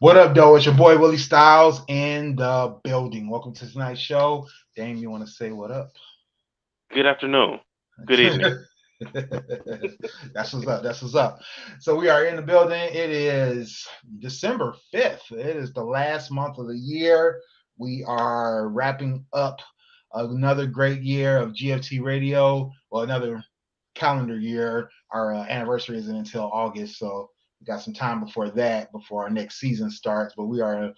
What up, though? It's your boy Willie Styles in the building. Welcome to tonight's show. Dame, you want to say what up? Good afternoon. Good evening. That's what's up. That's what's up. So we are in the building. It is December 5th. It is the last month of the year. We are wrapping up another great year of GFT Radio. Well, another calendar year. Our anniversary isn't until August, so we got some time before that, before our next season starts. But we are,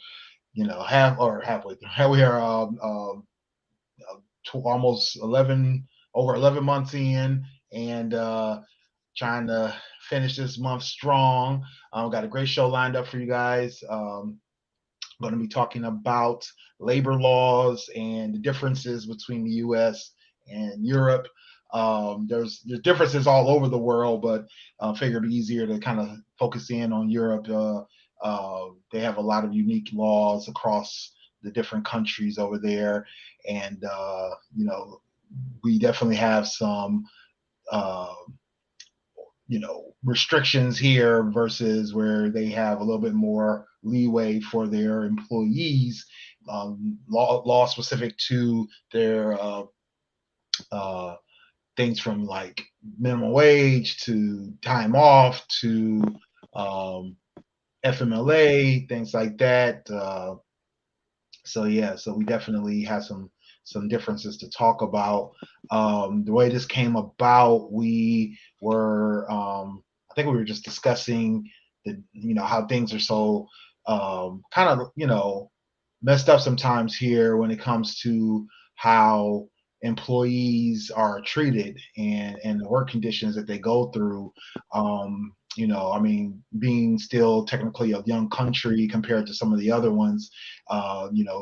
halfway through. We are almost 11 over 11 months in, and trying to finish this month strong. Got a great show lined up for you guys. Going to be talking about labor laws and the differences between the U.S. and Europe. There's differences all over the world, but figured it'd be easier to kind of focus in on Europe. They have a lot of unique laws across the different countries over there, and we definitely have some uh, restrictions here versus where they have a little bit more leeway for their employees. Law specific to their uh, things from like minimum wage to time off to um, FMLA, things like that. So yeah, so we definitely have some differences to talk about. The way this came about, we were I think we were just discussing the how things are so kind of messed up sometimes here when it comes to how employees are treated and the work conditions that they go through. I mean, being still technically a young country compared to some of the other ones,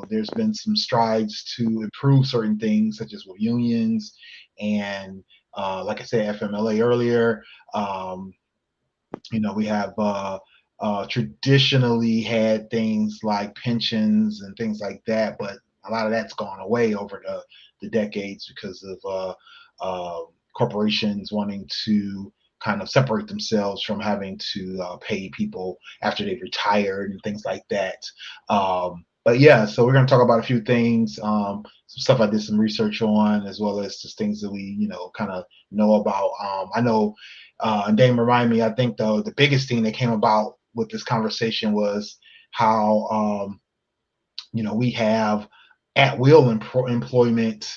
there's been some strides to improve certain things, such as with unions and, like I said, FMLA earlier. Um, we have traditionally had things like pensions and things like that, but a lot of that's gone away over the decades because of corporations wanting to kind of separate themselves from having to pay people after they've retired and things like that. But yeah, so we're going to talk about a few things, some stuff I did some research on, as well as just things that we, kind of know about. I know and Dame remind me, I think the biggest thing that came about with this conversation was how we have at will employment,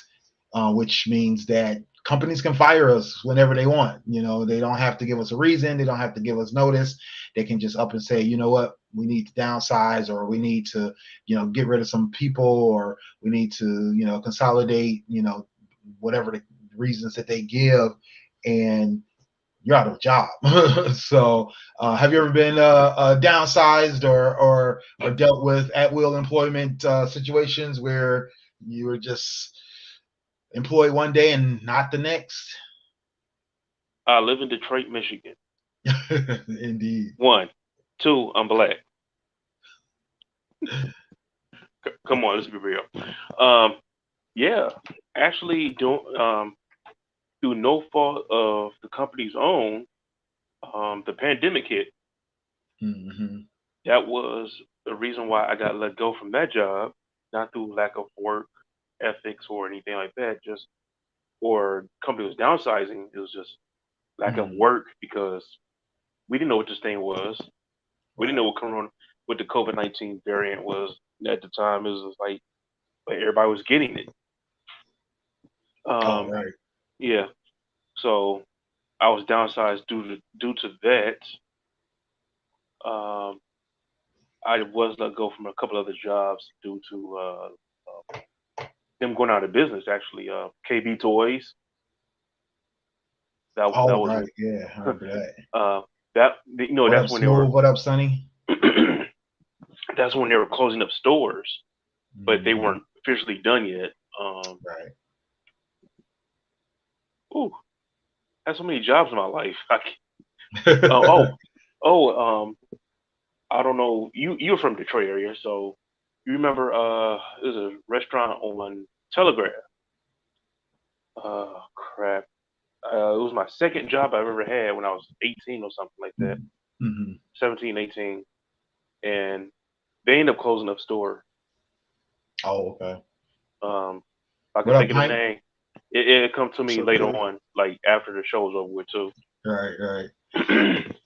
which means that companies can fire us whenever they want. They don't have to give us a reason. They don't have to give us notice. They can just up and say, you know what, we need to downsize, or we need to, get rid of some people, or we need to, consolidate, whatever the reasons that they give, and you're out of a job. So, have you ever been downsized or dealt with at will employment situations where you were just employed one day and not the next? I live in Detroit, Michigan. Indeed. One. Two, I'm black. Come on, let's be real. Um, yeah, actually, don't through no fault of the company's own, the pandemic hit. Hmm. That was the reason why I got let go from that job, not through lack of work ethics or anything like that, just or company was downsizing. It was just lack of Hmm. work because we didn't know what this thing was. We didn't know Right. what the COVID-19 variant was at the time. It was just like, but everybody was getting it. Oh, Um, right. yeah. So I was downsized due to that. Um, I was let go from a couple other jobs due to them going out of business. Actually, KB Toys. That Oh, was right. Yeah, I remember that. uh, that What up, that's when they were Smooth? What up, Sonny? that's when they were closing up stores, but they Hmm. weren't officially done yet. Um, Right. ooh, I had so many jobs in my life. Oh, oh, I don't know. You're from Detroit area, so you remember there's a restaurant on Telegraph. Crap. It was my second job I've ever had when I was 18 or something like that. Hmm. 17, 18, and They end up closing up store. Oh, okay. I What can up, think of the Pint? name. It come to What's me up, later King? on, like after the show's over with too. Right, right.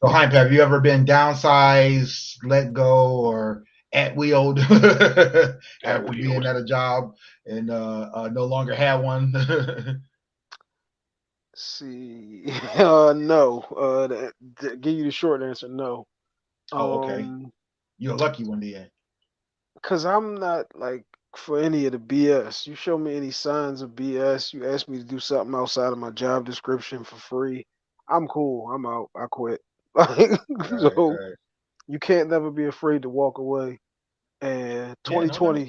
So, Hype, have you ever been downsized, let go, or at wheeled At after being wheels. at a job and no longer had one? See, no. Give you the short answer, no. Oh, okay. Um, You're a lucky one then. cause I'm not like for any of the BS. You show me any signs of BS, you ask me to do something outside of my job description for free, I'm cool. I'm out. I quit. Like, Right, so right. you can't never be afraid to walk away. And Yeah, no doubt.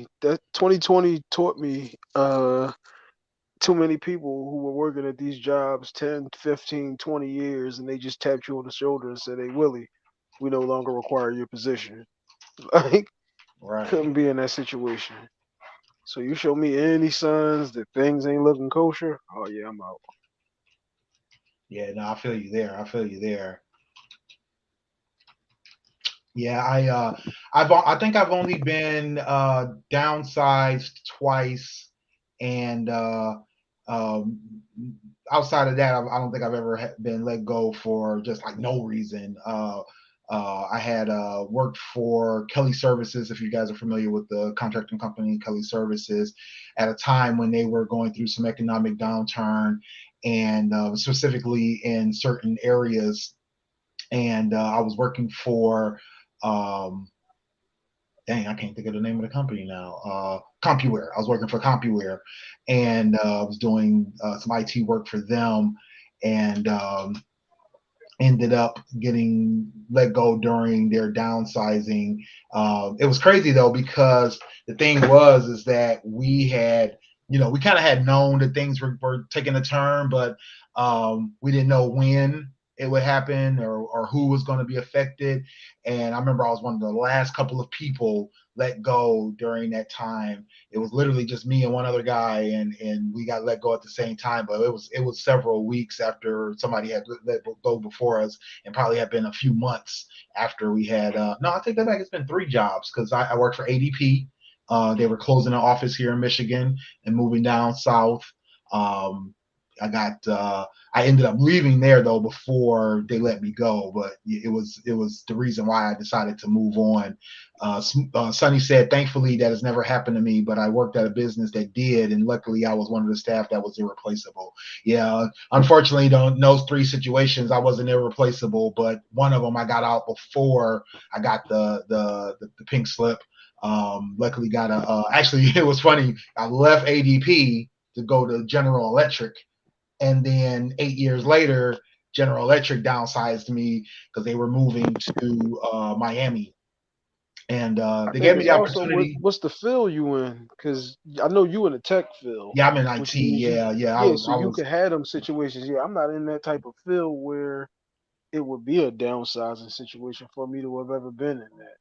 2020 taught me too many people who were working at these jobs 10, 15, 20 years and they just tapped you on the shoulder and said, "Hey Willie, we no longer require your position." Like, Right. couldn't be in that situation. So you show me any signs that things ain't looking kosher, oh yeah, I'm out. Yeah, no, I feel you there. I feel you there. Yeah, I think I've only been downsized twice, and um, outside of that, I don't think I've ever been let go for just like no reason. I had worked for Kelly Services, if you guys are familiar with the contracting company Kelly Services, at a time when they were going through some economic downturn, and specifically in certain areas. And I was working for um, dang, I can't think of the name of the company now. CompuWare. I was working for CompuWare, and I was doing some IT work for them, and ended up getting let go during their downsizing. It was crazy though, because the thing was is that we had, we kind of had known that things were taking a turn, but we didn't know when it would happen, or who was going to be affected. And I remember I was one of the last couple of people let go during that time. It was literally just me and one other guy, and we got let go at the same time. But it was several weeks after somebody had let go before us, and probably had been a few months after we had. No, I take that back. It's been 3 jobs, because I worked for ADP. They were closing an office here in Michigan and moving down south. Um, I got. I ended up leaving there though before they let me go, but it was the reason why I decided to move on. Sonny said, thankfully that has never happened to me, but I worked at a business that did, and luckily I was one of the staff that was irreplaceable. Yeah, unfortunately, in those 3 situations, I wasn't irreplaceable, but one of them I got out before I got the pink slip. Luckily, got a. Actually, it was funny. I left ADP to go to General Electric, and then 8 years later, General Electric downsized me because they were moving to Miami, and I they think gave me it's the also opportunity. what's the field you in? Because I know you in the tech field, Yeah, I'm in IT. which means you, Yeah, yeah. I yeah. was, So I you was. can have them situations. Yeah, I'm not in that type of field where it would be a downsizing situation for me to have ever been in that.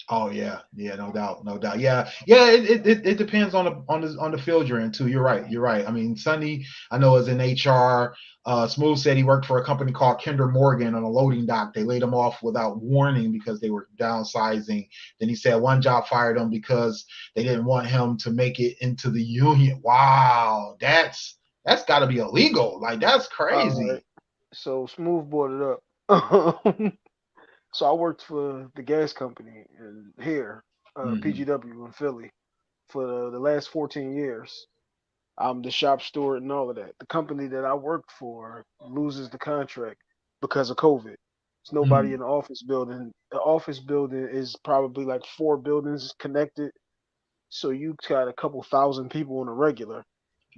Oh yeah, yeah, no doubt, no doubt. Yeah, yeah. It depends on the field you're in too. You're right. You're right. I mean, Sonny, I know, is in HR. Smooth said he worked for a company called Kinder Morgan on a loading dock. They laid him off without warning because they were downsizing. Then he said one job fired him because they didn't want him to make it into the union. Wow, that's got to be illegal. Like, that's All right. crazy. So Smooth brought it up. So I worked for the gas company in here, Hmm. PGW in Philly, for the last 14 years. I'm the shop steward and all of that. The company that I worked for loses the contract because of COVID. There's nobody Hmm. in the office building. The office building is probably like 4 buildings connected. So you got a couple thousand people on a regular.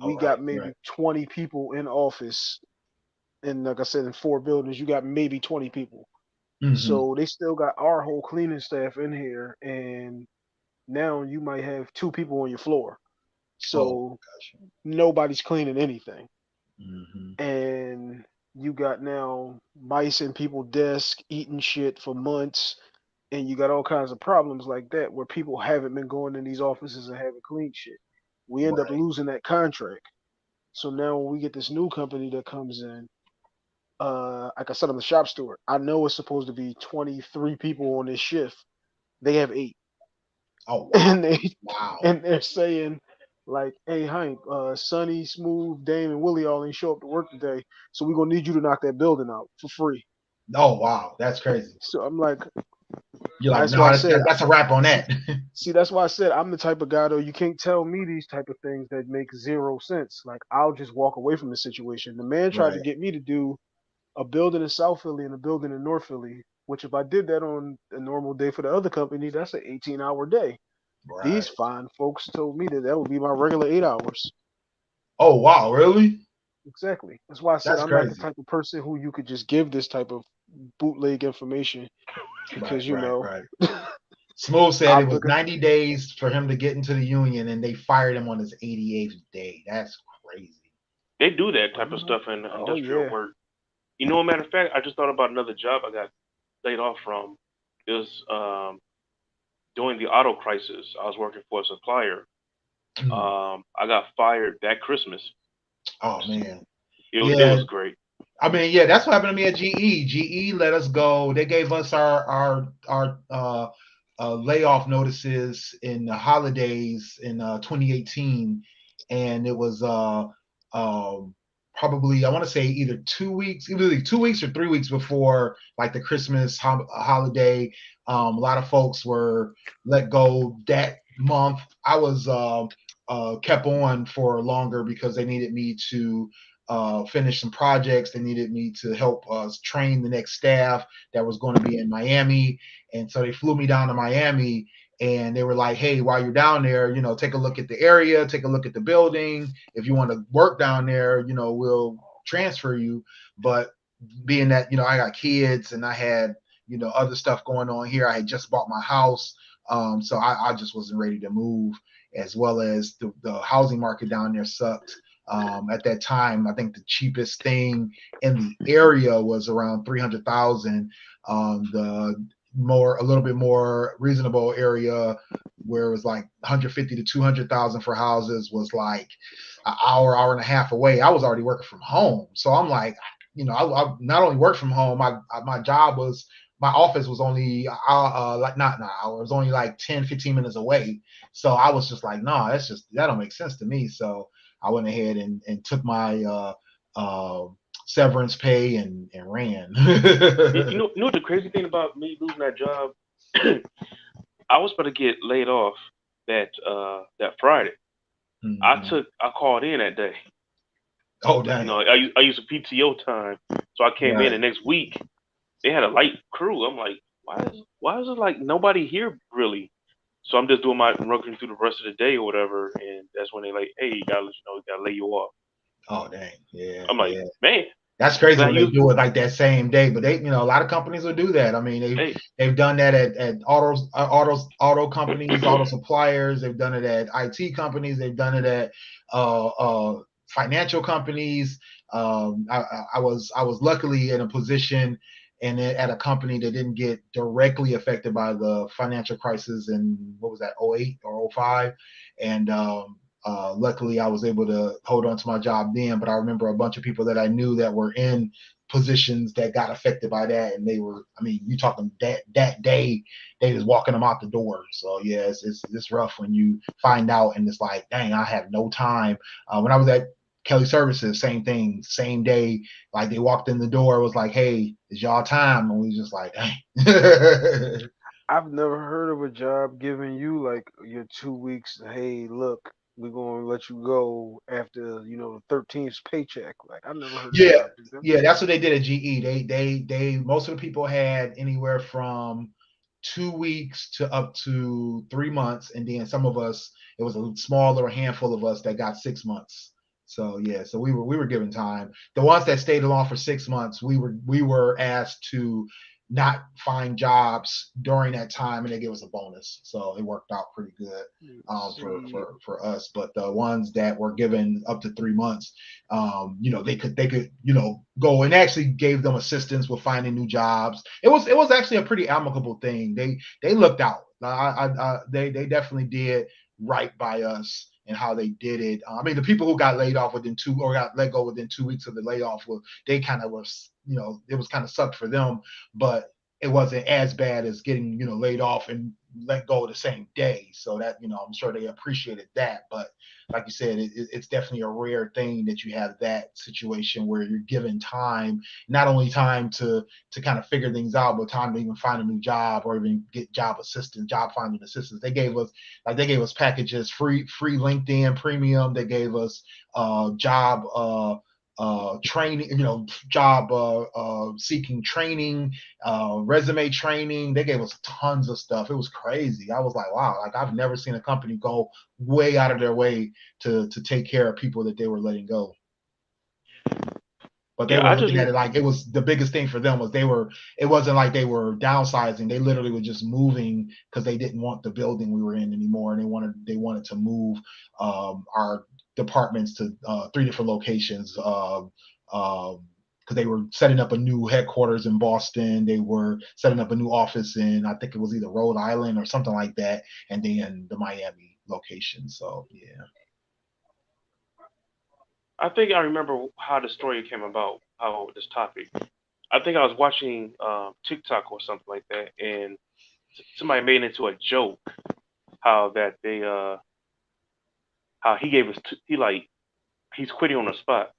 All We right, got maybe right. 20 people in office. And like I said, in 4 buildings, you got maybe 20 people. Hmm. So they still got our whole cleaning staff in here. And now you might have 2 people on your floor. Oh, So gosh. nobody's cleaning anything. Hmm. And you got now mice in people's desk eating shit for months, and you got all kinds of problems like that where people haven't been going in these offices and haven't cleaned shit. We end up Right. losing that contract. So now when we get this new company that comes in, like I said, I'm the shop steward. I know it's supposed to be 23 people on this shift. They have 8. Oh wow. and they Wow. and they're saying like, "Hey, Hank, Sonny, Smooth, Dame, and Willie all ain't show up to work today, so we're gonna need you to knock that building out for free." Oh wow. That's crazy. So I'm like, You're like, that's no, why I said, that's a wrap on that. see, that's why I said I'm the type of guy though. You can't tell me these type of things that make zero sense. Like I'll just walk away from the situation. The man tried to Right. get me to do a building in South Philly and a building in North Philly, which if I did that on a normal day for the other company, that's an 18-hour day. Right. These fine folks told me that that would be my regular 8 hours. Oh wow, really? Exactly. That's why I said That's I'm not the crazy. type of person who you could just give this type of bootleg information Right, because right, right. I'll Smooth said it was look at 90 days for him to get into the union, and they fired him on his 88th day. That's crazy. They do that type of Mhm. stuff in Oh industrial yeah. work. You know, a matter of fact, I just thought about another job I got laid off from. It was during the auto crisis. I was working for a supplier. I got fired that Christmas. Oh man. It Yeah. was great. I mean, yeah, that's what happened to me at GE. GE let us go. They gave us our layoff notices in the holidays in 2018, and it was um, probably I want to say either 2 weeks, either like 2 weeks or 3 weeks before like the Christmas holiday. A lot of folks were let go that month. I was kept on for longer because they needed me to finish some projects. They needed me to help train the next staff that was going to be in Miami. And so they flew me down to Miami and they were like, hey, while you're down there, take a look at the area, take a look at the building. If you want to work down there, we'll transfer you. But being that, I got kids and I had, other stuff going on here, I had just bought my house. So I just wasn't ready to move, as well as the housing market down there sucked. At that time, I think the cheapest thing in the area was around 300,000. A little bit more reasonable area where it was like 150 to 200,000 for houses was like an hour and a half away. I was already working from home, so I'm like, I not only worked from home. My job was my office was only like not an hour. It was only like 10, 15 minutes away. So I was just like, no, that don't make sense to me. So I went ahead and took my severance pay and ran. You know what the crazy thing about me losing that job? I was about to get laid off that Friday. Mhm. I called in that day. Oh You know, dang! I used a PTO time, so I came in, Right. and next week they had a light crew. I'm like, why is it like nobody here really? So I'm just doing my working through the rest of the day or whatever, and that's when they like, hey, we gotta lay you off. Oh dang! Yeah, I'm like, yeah. man, That's crazy glad when they you, do it like that same day. But a lot of companies will do that. I mean, hey, they've done that at auto companies, auto suppliers. They've done it at IT companies. They've done it at financial companies. I was luckily in a position and at a company that didn't get directly affected by the financial crisis in what was that, '08 or '05, and luckily, I was able to hold on to my job then. But I remember a bunch of people that I knew that were in positions that got affected by that, and they were. I mean, you talking that day, they was walking them out the door. So yeah, it's rough when you find out, and it's like, dang, I have no time. When I was at Kelly Services, same thing, same day. Like they walked in the door, it was like, hey, it's y'all time, and we was just like, dang. I've never heard of a job giving you like your 2 weeks. Hey, look, we're gonna let you go after the 13th paycheck. Like I've never heard a Yeah, job do that. yeah, that's what they did at GE. They most of the people had anywhere from 2 weeks to up to 3 months, and then some of us, it was a small little handful of us that got 6 months. So yeah, so we were given time. The ones that stayed along for 6 months, we were asked to not find jobs during that time, and they gave us a bonus. So it worked out pretty good for See, for for us. But the ones that were given up to 3 months, they could go, and actually gave them assistance with finding new jobs. It was actually a pretty amicable thing. They looked out. They definitely did right by us and how they did it. I mean, the people who got laid off within two or got let go within 2 weeks of the layoff, they kind of was, it was kind of sucked for them. But it wasn't as bad as getting, laid off and let go the same day. So that, I'm sure they appreciated that. But like you said, it's definitely a rare thing that you have that situation where you're given time, not only time to kind of figure things out, but time to even find a new job or even get job finding assistance. They gave us packages, free LinkedIn premium. They gave us job training, job seeking training, resume training. They gave us tons of stuff. It was crazy. I was like, wow, like I've never seen a company go way out of their way to take care of people that they were letting go. But they were looking at it like it was the biggest thing for them was it wasn't like they were downsizing. They literally were just moving because they didn't want the building we were in anymore. And they wanted to move our departments to 3 different locations because they were setting up a new headquarters in Boston. They were setting up a new office in, I think it was either Rhode Island or something like that. And then the Miami location. So, yeah. I think I remember how the story came about, how this topic. I think I was watching TikTok or something like that, and somebody made it into a joke how that they how he gave us he's quitting on the spot,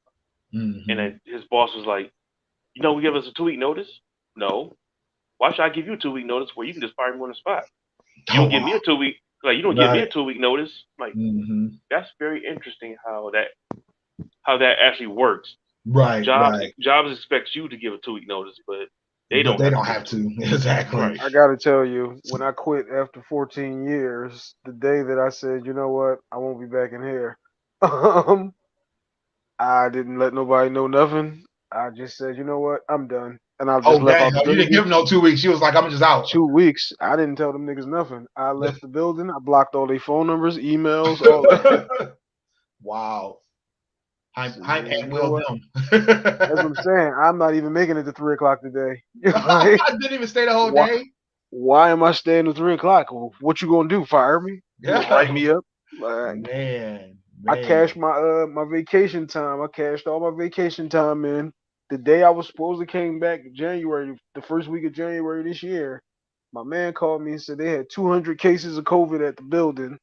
and then his boss was like, we give us a 2-week notice. No, why should I give you a 2-week notice where you can just fire me on the spot? You don't give me a 2-week give me a 2-week notice. Like that's very interesting how that actually works. Right. Jobs expects you to give a 2-week notice, but they don't have to. Exactly. Right. I got to tell you, when I quit after 14 years, the day that I said, you know what, I won't be back in here, I didn't let nobody know nothing. I just said, you know what, I'm done. And I just left out the building. You didn't give them no 2 weeks. She was like, I'm just out. 2 weeks. I didn't tell them niggas nothing. I left the building. I blocked all their phone numbers, emails, all that. Wow. That's what I'm saying. I'm not even making it to 3 o'clock today. I didn't even stay the whole day. Why am I staying to 3 o'clock? What you gonna do? Fire me? Write me up? Like, man. I cashed my vacation time. I cashed all my vacation time in. The day I was supposed to came back in January, the first week of January this year, my man called me and said they had 200 cases of COVID at the building.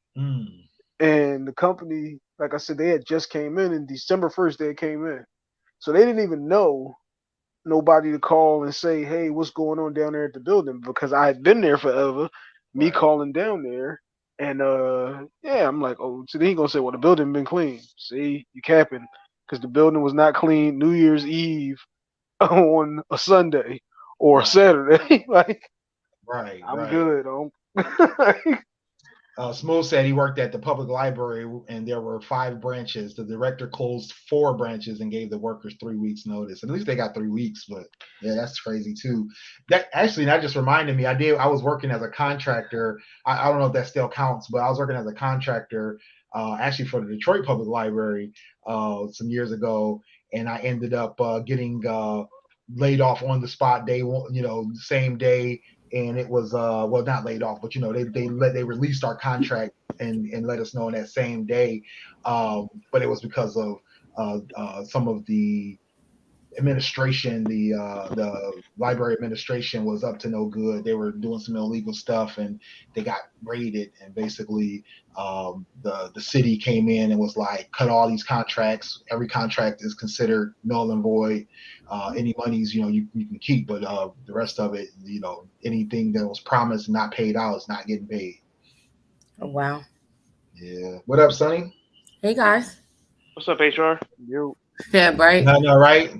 And the company, like I said, they had just came in December 1st, they came in. So they didn't even know nobody to call and say, hey, what's going on down there at the building? Because I had been there forever, me calling down there. And I'm like, oh, so then he gonna say, well, the building been clean. See, you capping. Because the building was not clean New Year's Eve on a Sunday or a Saturday. Like, I'm good. Smooth said he worked at the public library and there were 5 branches. The director closed 4 branches and gave the workers 3 weeks notice. At least they got 3 weeks, but yeah, that's crazy too. That just reminded me. I was working as a contractor. I don't know if that still counts, but I was working as a contractor actually for the Detroit Public Library some years ago, and I ended up getting laid off on the spot day one, same day. And it was not laid off, but they released our contract and let us know on that same day. But it was because of some of the administration, the library administration was up to no good. They were doing some illegal stuff and they got raided, and basically the city came in and was like, cut all these contracts. Every contract is considered null and void. Any monies you can keep, but the rest of it, anything that was promised and not paid out is not getting paid. Oh, wow. Yeah. What up, Sonny? Hey guys. What's up, HR? You. Yeah, right. I know, right? So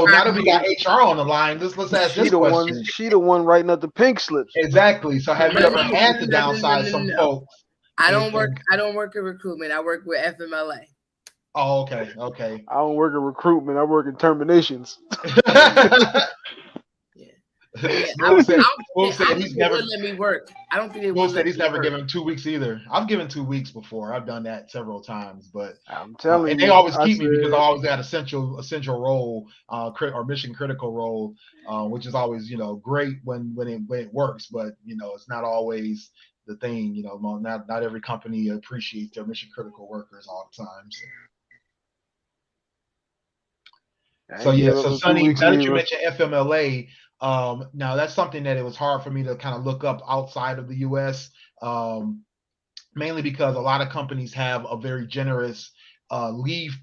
now that we got HR on the line, let's ask this question. She the one writing up the pink slips. Exactly. So have you ever had to downsize some folks? I don't work in recruitment. I work with FMLA. Oh, okay. I don't work in recruitment. I work in terminations. Will said he's never let me work. I don't think they Will said he's never given 2 weeks either. I've given 2 weeks before. I've done that several times, but I'm telling you, and they always keep me because I always got a central role, or mission critical role, which is always great when it works, but it's not always the thing. Not every company appreciates their mission critical workers all the time. So Sonny, now that you mentioned FMLA, Now that's something that it was hard for me to kind of look up outside of the U.S. Mainly because a lot of companies have a very generous leave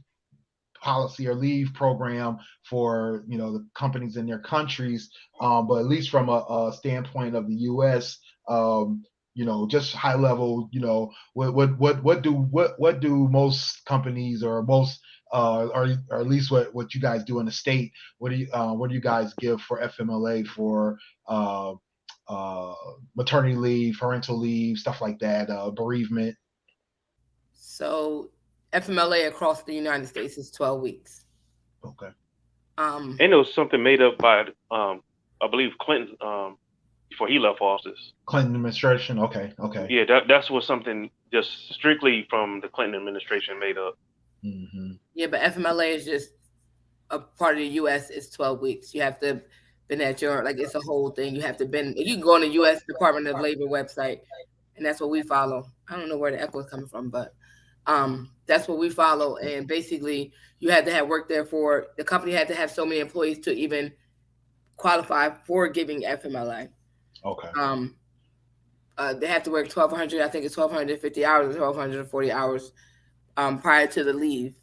policy or leave program for the companies in their countries, but at least from a standpoint of the U.S., just high level, what do most companies or most or at least what you guys do in the state? What do you guys give for FMLA for maternity leave, parental leave, stuff like that, bereavement? So FMLA across the United States is 12 weeks. Okay. And it was something made up by I believe Clinton before he left office. Clinton administration. Okay. Yeah, that's what something just strictly from the Clinton administration made up. Mm-hmm. Yeah, but FMLA is just a part of the U.S. It's 12 weeks. You have to been at your, like, it's a whole thing. You have to been. You can go on the U.S. Department of Labor website, and that's what we follow. I don't know where the echo is coming from, but that's what we follow. And basically, you had to have worked there for, the company had to have so many employees to even qualify for giving FMLA. Okay. They have to work 1,200, I think it's 1,250 hours or 1,240 hours prior to the leave.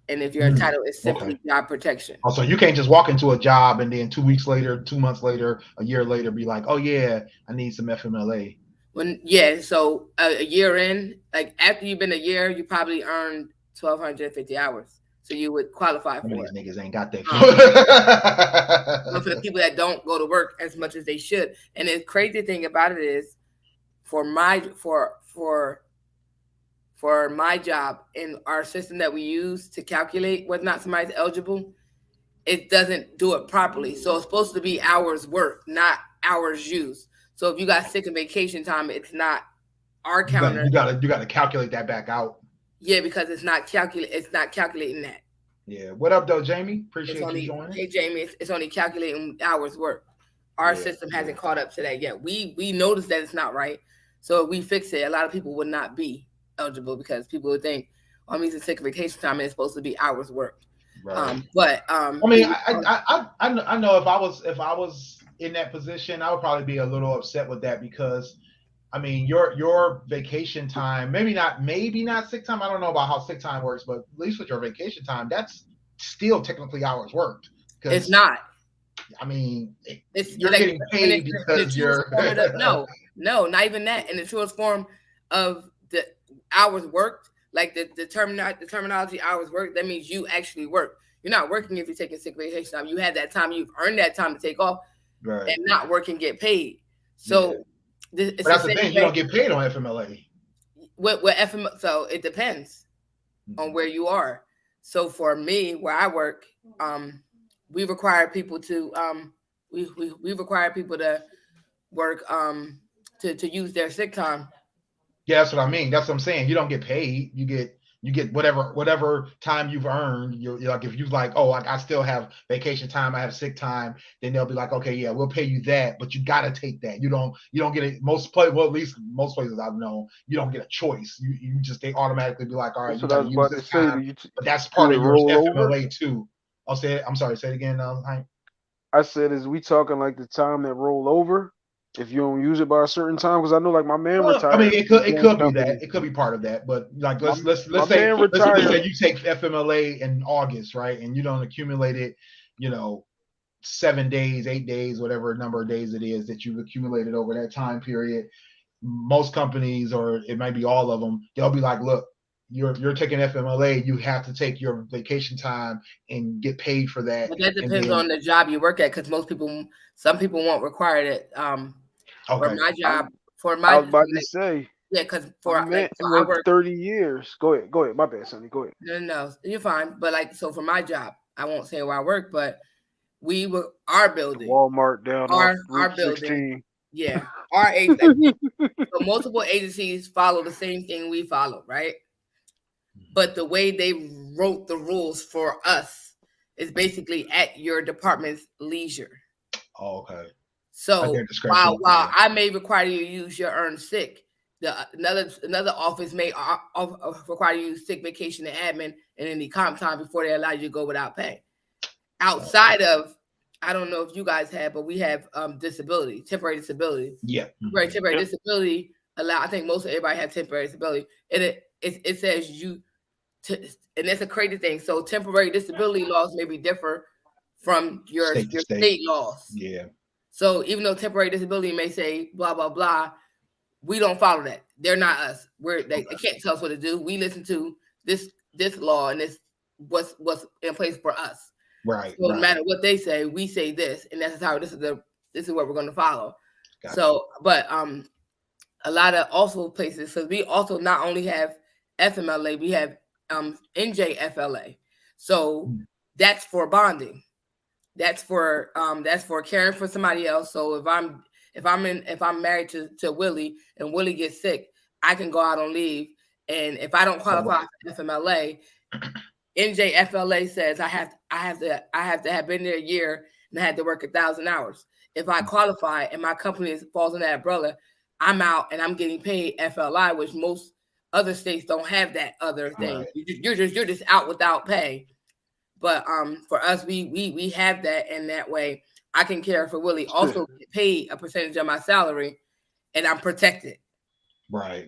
And if you're entitled, it's simply job protection. Also, you can't just walk into a job and then 2 weeks later, 2 months later, a year later, be like, oh yeah, I need some FMLA. So a year in, like after you've been a year, you probably earned 1,250 hours. So you would qualify for it. These niggas ain't got that. But for the people that don't go to work as much as they should. And the crazy thing about it is for my job in our system that we use to calculate whether or not somebody's eligible, it doesn't do it properly. So it's supposed to be hours worked, not hours used. So if you got sick and vacation time, it's not our counter. You got to calculate that back out. Yeah, because it's not calculating that. Yeah. What up, though, Jamie? Appreciate you joining. Hey, Jamie, it's only calculating hours worked. Our system hasn't caught up to that yet. We noticed that it's not right. So if we fix it, a lot of people would not be eligible because people would think, oh, I'm using sick vacation time and it's supposed to be hours worked. Right. I mean, I know if I was in that position, I would probably be a little upset with that because, I mean, your vacation time, maybe not sick time. I don't know about how sick time works, but at least with your vacation time, that's still technically hours worked. It's not. I mean, you're like, getting paid because you're no, not even that. In the truest form of the hours worked, like the terminology hours worked, that means you actually work. You're not working if you're taking sick vacation time. You had that time, you've earned that time to take off, right, and not work and get paid. So but that's the thing, you don't get paid on FMLA. With FMLA, so it depends on where you are. So for me, where I work, we require people to we require people to work to use their sick time. Yeah, that's what I mean. That's what I'm saying. You don't get paid. You get whatever time you've earned. You're like, if you like, oh, I still have vacation time, I have sick time, then they'll be like, okay, yeah, we'll pay you that, but you gotta take that. You don't get it. At least most places I've known, you don't get a choice. They automatically be like, all right, you gotta use this time. But that's part of your FMLA too. I'm sorry, say it again. Hank. I said, is we talking like the time that roll over? If you don't use it by a certain time, because I know, like, my man retired. I mean, it could be that. It could be part of that. But like, let's say you take FMLA in August, right? And you don't accumulate it, 7 days, 8 days, whatever number of days it is that you've accumulated over that time period. Most companies, or it might be all of them, they'll be like, look, you're taking FMLA, you have to take your vacation time and get paid for that. But that depends on the job you work at, because some people won't require it. For my job, I was about to say. Yeah, because I worked 30 years. Go ahead. My bad, Sonny. Go ahead. No, you're fine. But so for my job, I won't say where I work, but our building, Walmart down our building. 16. Yeah, our agency. So multiple agencies follow the same thing we follow, right? But the way they wrote the rules for us is basically at your department's leisure. Oh, okay. So while I may require you to use your earned sick, another office may require you to use sick, vacation, and admin, and any comp time before they allow you to go without pay. Outside of I don't know if you guys have, but we have disability, temporary disability. Yeah. Right, temporary Yep. disability I think most of everybody have temporary disability. And it says you and that's a crazy thing. So temporary disability laws may be different from your State to state laws. Yeah. So even though temporary disability may say blah blah blah, we don't follow that. They're not us. They can't tell us what to do. We listen to this law and this what's in place for us. Right. So no matter what they say, we say this, and that's how this is what we're going to follow. Gotcha. So, but a lot of also places. So we also not only have FMLA, we have NJFLA. So that's for bonding. That's for caring for somebody else. So if I'm married to Willie and Willie gets sick, I can go out on leave. And if I don't qualify for FMLA, NJFLA says I have to have been there a year and I had to work 1,000 hours. If I qualify and my company falls in that umbrella, I'm out and I'm getting paid FLI, which most other states don't have that other thing. Right. You're just out without pay. But for us, we have that, and that way I can care for Willie. Also get paid a percentage of my salary, and I'm protected. Right.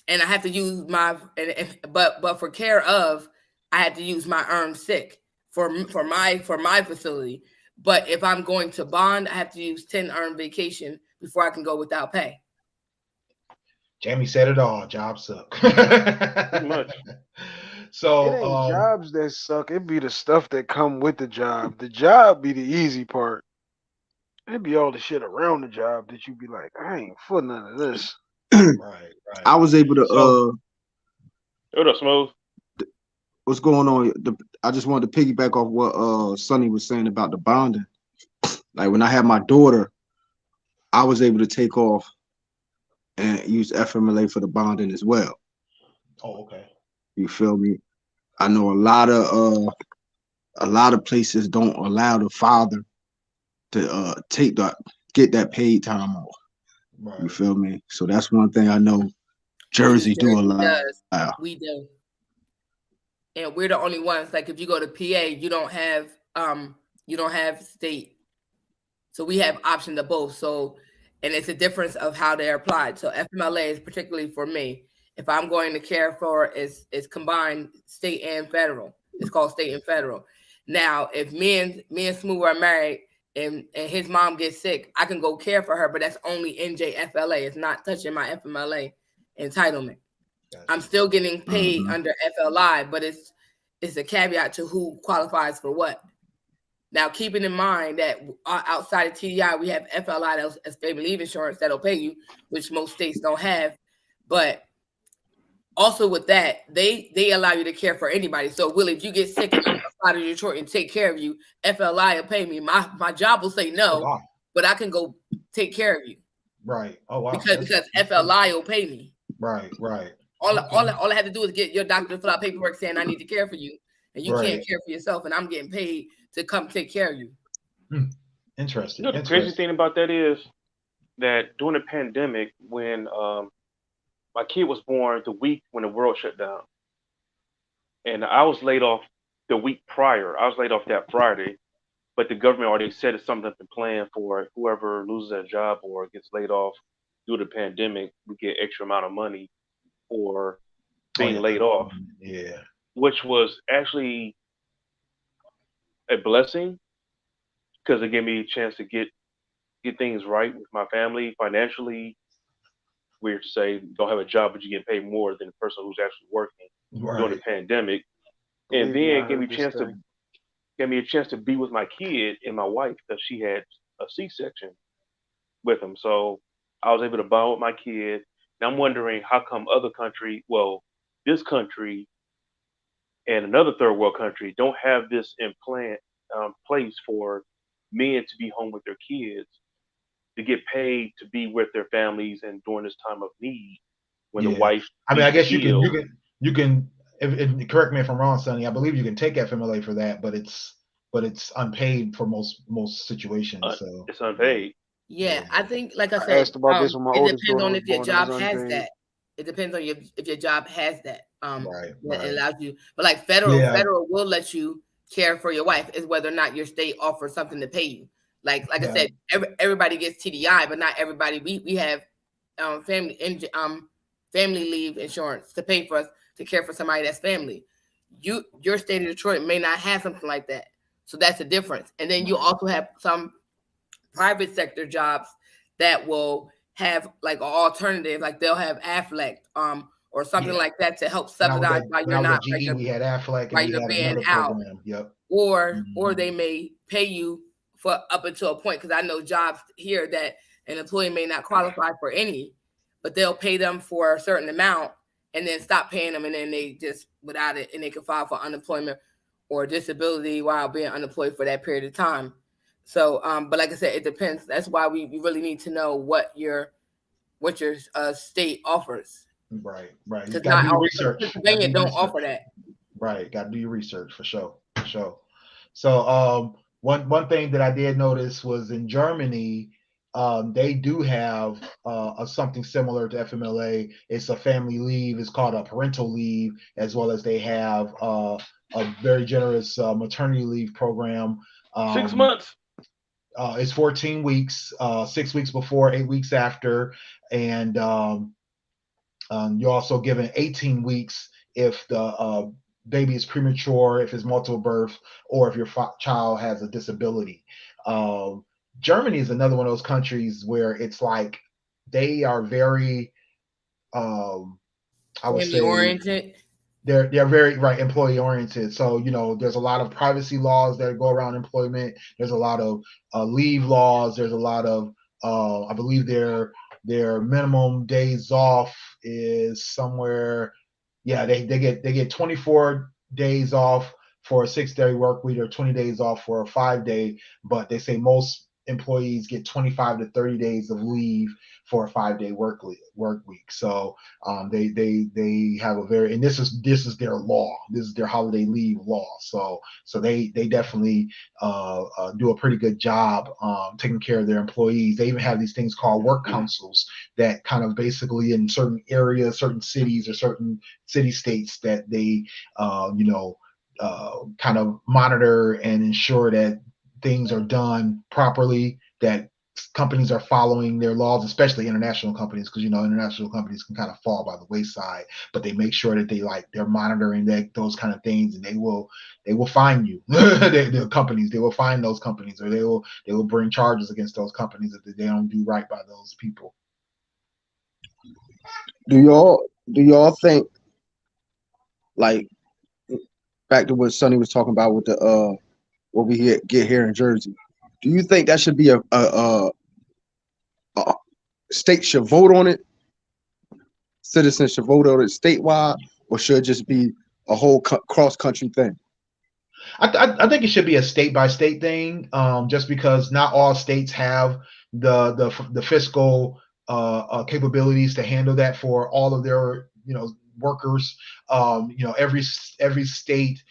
And I have to use but for care of, I had to use my earned sick for my facility. But if I'm going to bond, I have to use 10 earned vacation before I can go without pay. Jamie said it all. Jobs suck. Pretty much. So It ain't jobs that suck. It be the stuff that come with the job. The job be the easy part. It be all the shit around the job that you be like, I ain't for none of this. right. I was able to What up, Smooth? what's going on? I just wanted to piggyback off what Sonny was saying about the bonding. Like when I had my daughter, I was able to take off and use FMLA for the bonding as well. Oh, okay. You feel me? I know a lot of places don't allow the father to get that paid time off. Right. You feel me? So that's one thing I know Jersey do allow. We do. And we're the only ones. Like if you go to PA, you don't have state. So we have option to both. So, and it's a difference of how they're applied. So FMLA is particularly for me. If I'm going to care for it's combined state and federal. It's called state and federal. Now, if me and Smooth are married and his mom gets sick, I can go care for her, but that's only NJFLA. It's not touching my FMLA entitlement. Gotcha. I'm still getting paid under FLI, but it's a caveat to who qualifies for what. Now, keeping in mind that outside of TDI, we have FLI, that's family leave insurance that'll pay you, which most states don't have. But also with that, they allow you to care for anybody. So, Willie, if you get sick and I'm outside of Detroit and take care of you, FLI will pay me. My job will say no, but I can go take care of you. Right. Oh, wow. Because FLI will pay me. Right. All I have to do is get your doctor to fill out paperwork saying I need to care for you, and you can't care for yourself, and I'm getting paid to come take care of you. Interesting. You know, the crazy thing about that is that during the pandemic, when my kid was born the week when the world shut down, and I was laid off the week prior. I was laid off that Friday, but the government already said it's something to plan for whoever loses their job or gets laid off due to the pandemic. We get extra amount of money for being laid off. Yeah. Which was actually a blessing because it gave me a chance to get things right with my family financially. Weird to say, don't have a job, but you get paid more than the person who's actually working during the pandemic. And then it gave me a chance to be with my kid and my wife because she had a C-section with him. So I was able to bond with my kid. And I'm wondering how come this country and another third world country don't have this in place for men to be home with their kids, to get paid to be with their families and during this time of need when the wife. I mean, I guess you can. If correct me if I'm wrong, Sonny. I believe you can take FMLA for that, but it's unpaid for most situations. So it's unpaid. Yeah, I think, like I said, asked about this when my it depends on if your job has that. It depends on if your job has that. Right. That allows you. But like federal will let you care for your wife is whether or not your state offers something to pay you. Like I Yeah. said, everybody gets TDI, but not everybody. We have family leave insurance to pay for us to care for somebody that's family. Your state of Detroit may not have something like that, so that's the difference. And then you also have some private sector jobs that will have like an alternative, like they'll have Aflac or something Yeah. like that to help When I was subsidize at, while when you're I was not at GE, we had Aflac and while we you're had being another out. program. Yep. Or Mhm. they may pay you for up until a point, because I know jobs here that an employee may not qualify for any, but they'll pay them for a certain amount and then stop paying them, and then they just without it, and they can file for unemployment or disability while being unemployed for that period of time. So, but like I said, it depends. That's why we really need to know what your state offers. Right. You Because gotta not do your all research. Pennsylvania don't offer that. Right. Got to do your research for sure. So, one thing that I did notice was in Germany, they do have something similar to FMLA. It's a family leave. It's called a parental leave, as well as they have a very generous maternity leave program. 6 months. It's 14 weeks, 6 weeks before, 8 weeks after, and you're also given 18 weeks if the baby is premature, if it's multiple birth, or if your child has a disability. Germany is another one of those countries where it's like they are very, I would Family say, oriented. they're very employee oriented. So there's a lot of privacy laws that go around employment. There's a lot of leave laws. There's a lot of I believe their minimum days off is somewhere. Yeah, they get 24 days off for a 6-day work week or 20 days off for a 5-day. But they say most employees get 25 to 30 days of leave for a 5-day work week. So they have a very, and this is their law. This is their holiday leave law. So they definitely do a pretty good job taking care of their employees. They even have these things called work councils that kind of basically in certain areas, certain cities, or certain city states that they kind of monitor and ensure that things are done properly, that companies are following their laws, especially international companies, because international companies can kind of fall by the wayside, but they make sure that they're monitoring those kind of things, and they will fine you. The companies, they will fine those companies, or they will bring charges against those companies if they don't do right by those people. Do y'all think, like, back to what Sonny was talking about with the what we get here in Jersey? Do you think that should be a state should vote on it? Citizens should vote on it statewide, or should it just be a whole cross country thing? I think it should be a state by state thing, just because not all states have the fiscal capabilities to handle that for all of their workers. Every state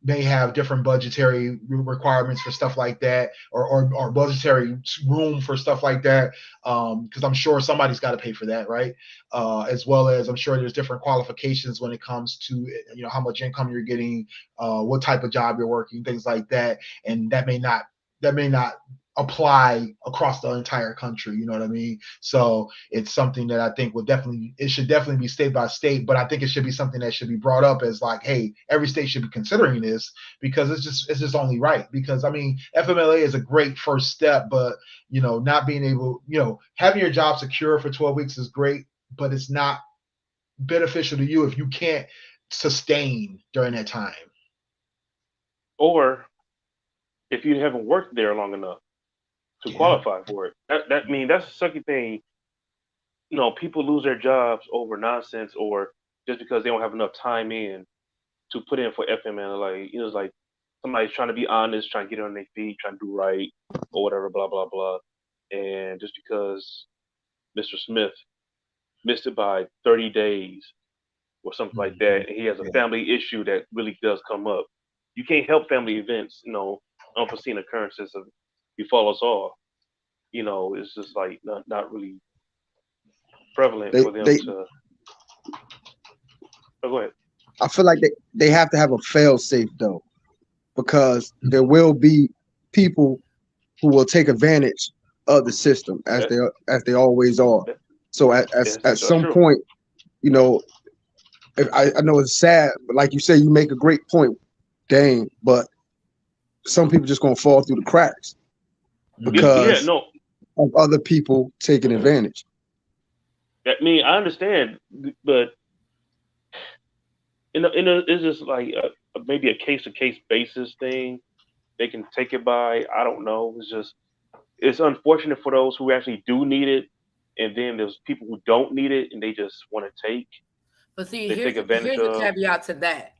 may have different budgetary requirements for stuff like that, or budgetary room for stuff like that, because I'm sure somebody's got to pay for that, right? As well as I'm sure there's different qualifications when it comes to how much income you're getting, what type of job you're working, things like that, and that may not apply across the entire country. You know what I mean? So it's something that I think it should definitely be state by state, but I think it should be something that should be brought up as like, hey, every state should be considering this, because it's just only right. Because I mean, FMLA is a great first step, but not being able, having your job secure for 12 weeks is great, but it's not beneficial to you if you can't sustain during that time. Or if you haven't worked there long enough to qualify for it. That's the sucky thing. People lose their jobs over nonsense, or just because they don't have enough time in to put in for FMLA. It's like somebody's trying to be honest, trying to get on their feet, trying to do right, or whatever, blah blah blah. And just because Mr. Smith missed it by 30 days or something like that, and he has a family issue that really does come up, you can't help family events. Unforeseen occurrences of befall us all. It's just like not really prevalent for them to. Oh, go ahead. I feel like they have to have a fail safe though. because there will be people who will take advantage of the system That, as they always are. that So at that's some true. point, you know, I know it's sad, but like you say, you make a great point, Dane. But some people just gonna fall through the cracks Yeah, because no. of other people taking advantage. I mean, I understand, but it's just like maybe a case to case basis thing. They can take it by. I don't know. It's unfortunate for those who actually do need it, and then there's people who don't need it and they just want to take. But see, They take advantage here's the of. caveat to that.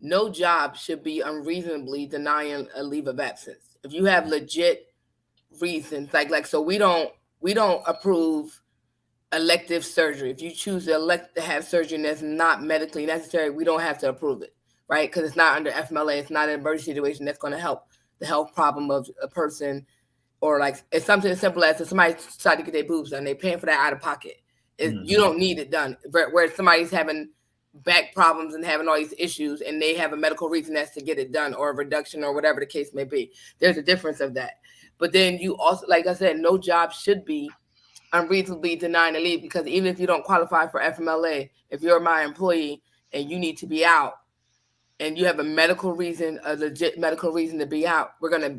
No job should be unreasonably denying a leave of absence. If you have legit reasons, so we don't approve elective surgery. If you choose to elect to have surgery and that's not medically necessary, we don't have to approve it, right? Because it's not under FMLA. It's not an emergency situation that's going to help the health problem of a person, or like it's something as simple as if somebody decided to get their boobs done, they're paying for that out of pocket. You don't need it done. Where somebody's having back problems and having all these issues and they have a medical reason as to get it done, or a reduction, or whatever the case may be. There's a difference of that. But then you also, like I said, no job should be unreasonably denying a leave, because even if you don't qualify for FMLA, if you're my employee and you need to be out and you have a medical reason, a legit medical reason to be out, we're gonna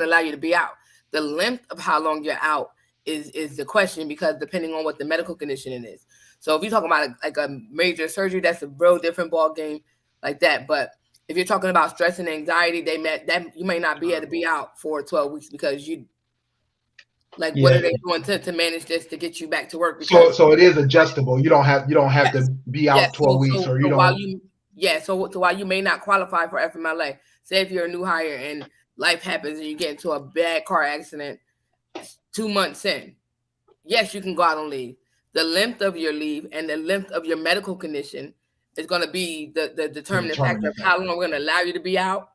allow you to be out. The length of how long you're out is the question, because depending on what the medical condition is. So if you're talking about like a major surgery, that's a real different ball game like that. But if you're talking about stress and anxiety, that you may not be able to be out for 12 weeks because you like what Yeah. are they doing to manage this to get you back to work? Because So it is adjustable. You don't have yes, to be out yes. 12 weeks, or you While don't. while you may not qualify for FMLA, say if you're a new hire and life happens and you get into a bad car accident 2 months in, yes, you can go out on leave. The length of your leave and the length of your medical condition is going to be the determining factor of how long we're going to allow you to be out,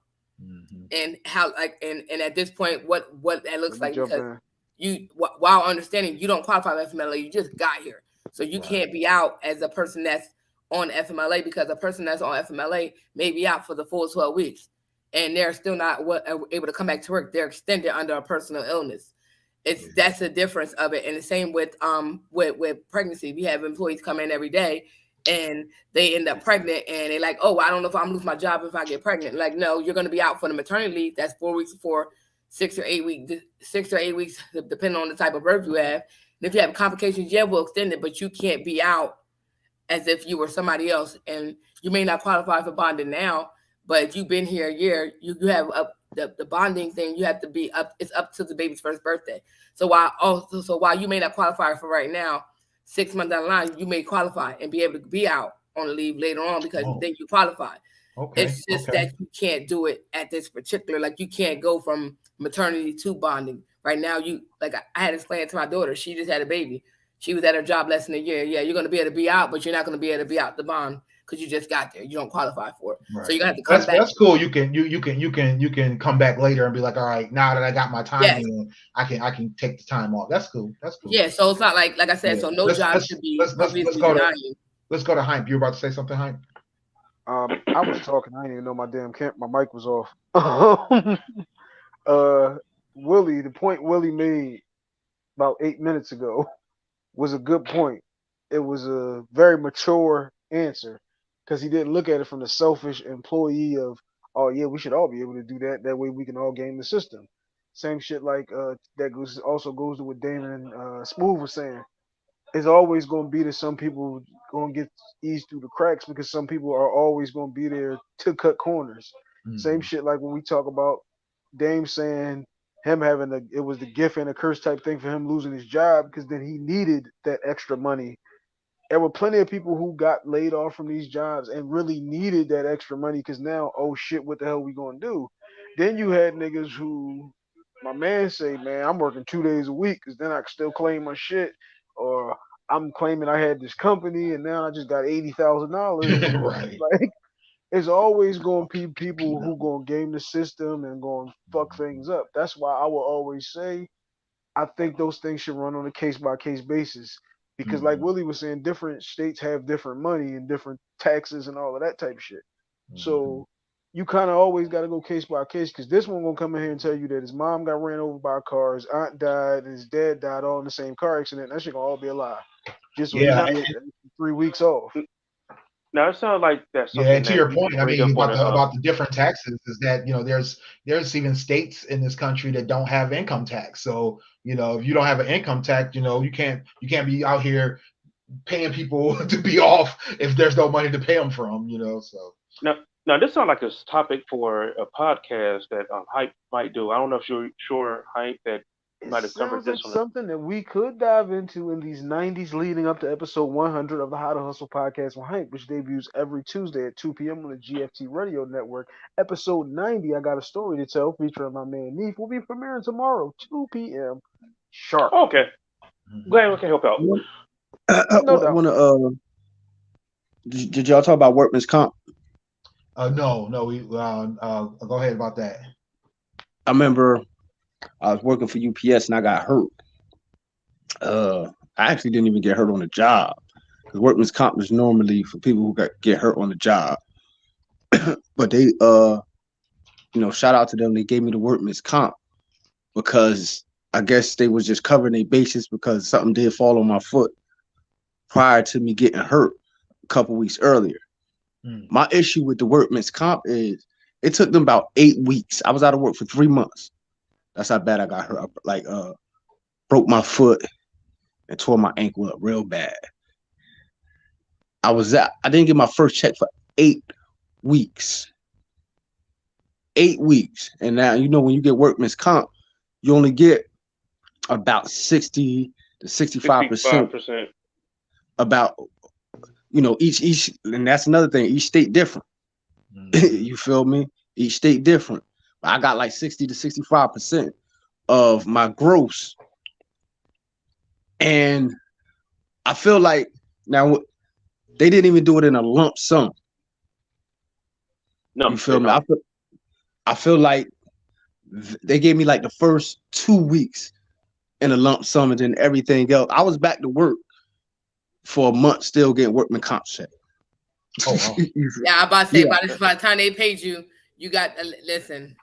and how and at this point what that looks like, because you, while understanding you don't qualify for FMLA, you just got here, so you can't be out as a person that's on FMLA, because a person that's on FMLA may be out for the full 12 weeks and they're still not able to come back to work. They're extended under a personal illness. That's the difference of it. And the same with pregnancy. We have employees come in every day and they end up pregnant and they're like, oh, I don't know if I'm lose my job if I get pregnant. Like, no, you're going to be out for the maternity leave. That's 4 weeks before 6 or 8 weeks, depending on the type of birth you have. And if you have complications, yeah, we'll extend it, but you can't be out as if you were somebody else. And you may not qualify for bonding now, but if you've been here a year, you have the bonding thing. You have to be up. It's up to the baby's first birthday. So while you may not qualify for right now, 6 months down the line, you may qualify and be able to be out on leave later on, because then you qualify. Okay. It's just that you can't do it at this particular, like you can't go from maternity to bonding. Right now, I had to explain it to my daughter. She just had a baby. She was at her job less than a year. Yeah, you're going to be able to be out, but you're not going to be able to be out the bond because you just got there. You don't qualify for it. Right. So you're going to have to come back. That's cool. You can come back later and be like, all right, now that I got my time in, I can take the time off. That's cool. Yeah, so it's not like I said, so no job should be let's go to Hype. You were about to say something, Hype? I was talking. I didn't even know my mic was off. Willie, the point Willie made about 8 minutes ago was a good point. It was a very mature answer, because he didn't look at it from the selfish employee of, oh yeah, we should all be able to do that. That way we can all game the system. Same shit like that also goes to what Damon Smooth was saying. It's always going to be that some people going to get eased through the cracks, because some people are always going to be there to cut corners. Mm-hmm. Same shit like when we talk about Dame saying him having it was the gift and a curse type thing for him losing his job, because then he needed that extra money. There were plenty of people who got laid off from these jobs and really needed that extra money, because now, oh shit, what the hell we gonna do? Then you had niggas who, my man say, man, I'm working 2 days a week because then I can still claim my shit, or I'm claiming I had this company and now I just got $80,000. Right. Like, it's always going to be people who going to game the system and going to fuck things up. That's why I will always say, I think those things should run on a case-by-case basis. Because like Willie was saying, different states have different money and different taxes and all of that type of shit. So you kind of always got to go case by case because this one gonna come in here and tell you that his mom got ran over by a car, his aunt died, and his dad died all in the same car accident. That shit gonna all be a lie, just so he Yeah, can get 3 weeks off. Now it sounds like that's yeah. something And to that your you can point, I bring mean up on about the different taxes is that there's even states in this country that don't have income tax. So if you don't have an income tax, you can't be out here paying people to be off if there's no money to pay them from. So. now this sounds like a topic for a podcast that Hype might do. I don't know if you're sure, Hype, that It might have covered sounds like this one. something that we could dive into in these 90s leading up to episode 100 of the How to Hustle podcast with Hank, which debuts every Tuesday at 2 p.m. on the GFT Radio Network. Episode 90, I Got a Story to Tell, featuring my man Neef, will be premiering tomorrow, 2 p.m. sharp. Okay, glad we can help out. I No doubt. want to. Did y'all talk about workman's comp? No, we go ahead about that. I remember I was working for UPS and I got hurt. I actually didn't even get hurt on the job because workman's comp is normally for people who get hurt on the job. But they, shout out to them. They gave me the workman's comp because I guess they was just covering their bases because something did fall on my foot prior to me getting hurt a couple weeks earlier. My issue with the workman's comp is it took them about 8 weeks. I was out of work for 3 months. That's how bad I got hurt. I, broke my foot and tore my ankle up real bad. I didn't get my first check for 8 weeks. 8 weeks. And now, when you get workman's comp, you only get about 60 to 65% about, each, and that's another thing. Each state different. You feel me? Each state different. I got like 60 to 65% of my gross. And I feel like now they didn't even do it in a lump sum. No, you feel me? I feel like they gave me like the first 2 weeks in a lump sum, and then everything else. I was back to work for a month, still getting workman comp check. Oh, wow. Yeah, I'm about to say, by the time they paid you, you got listen.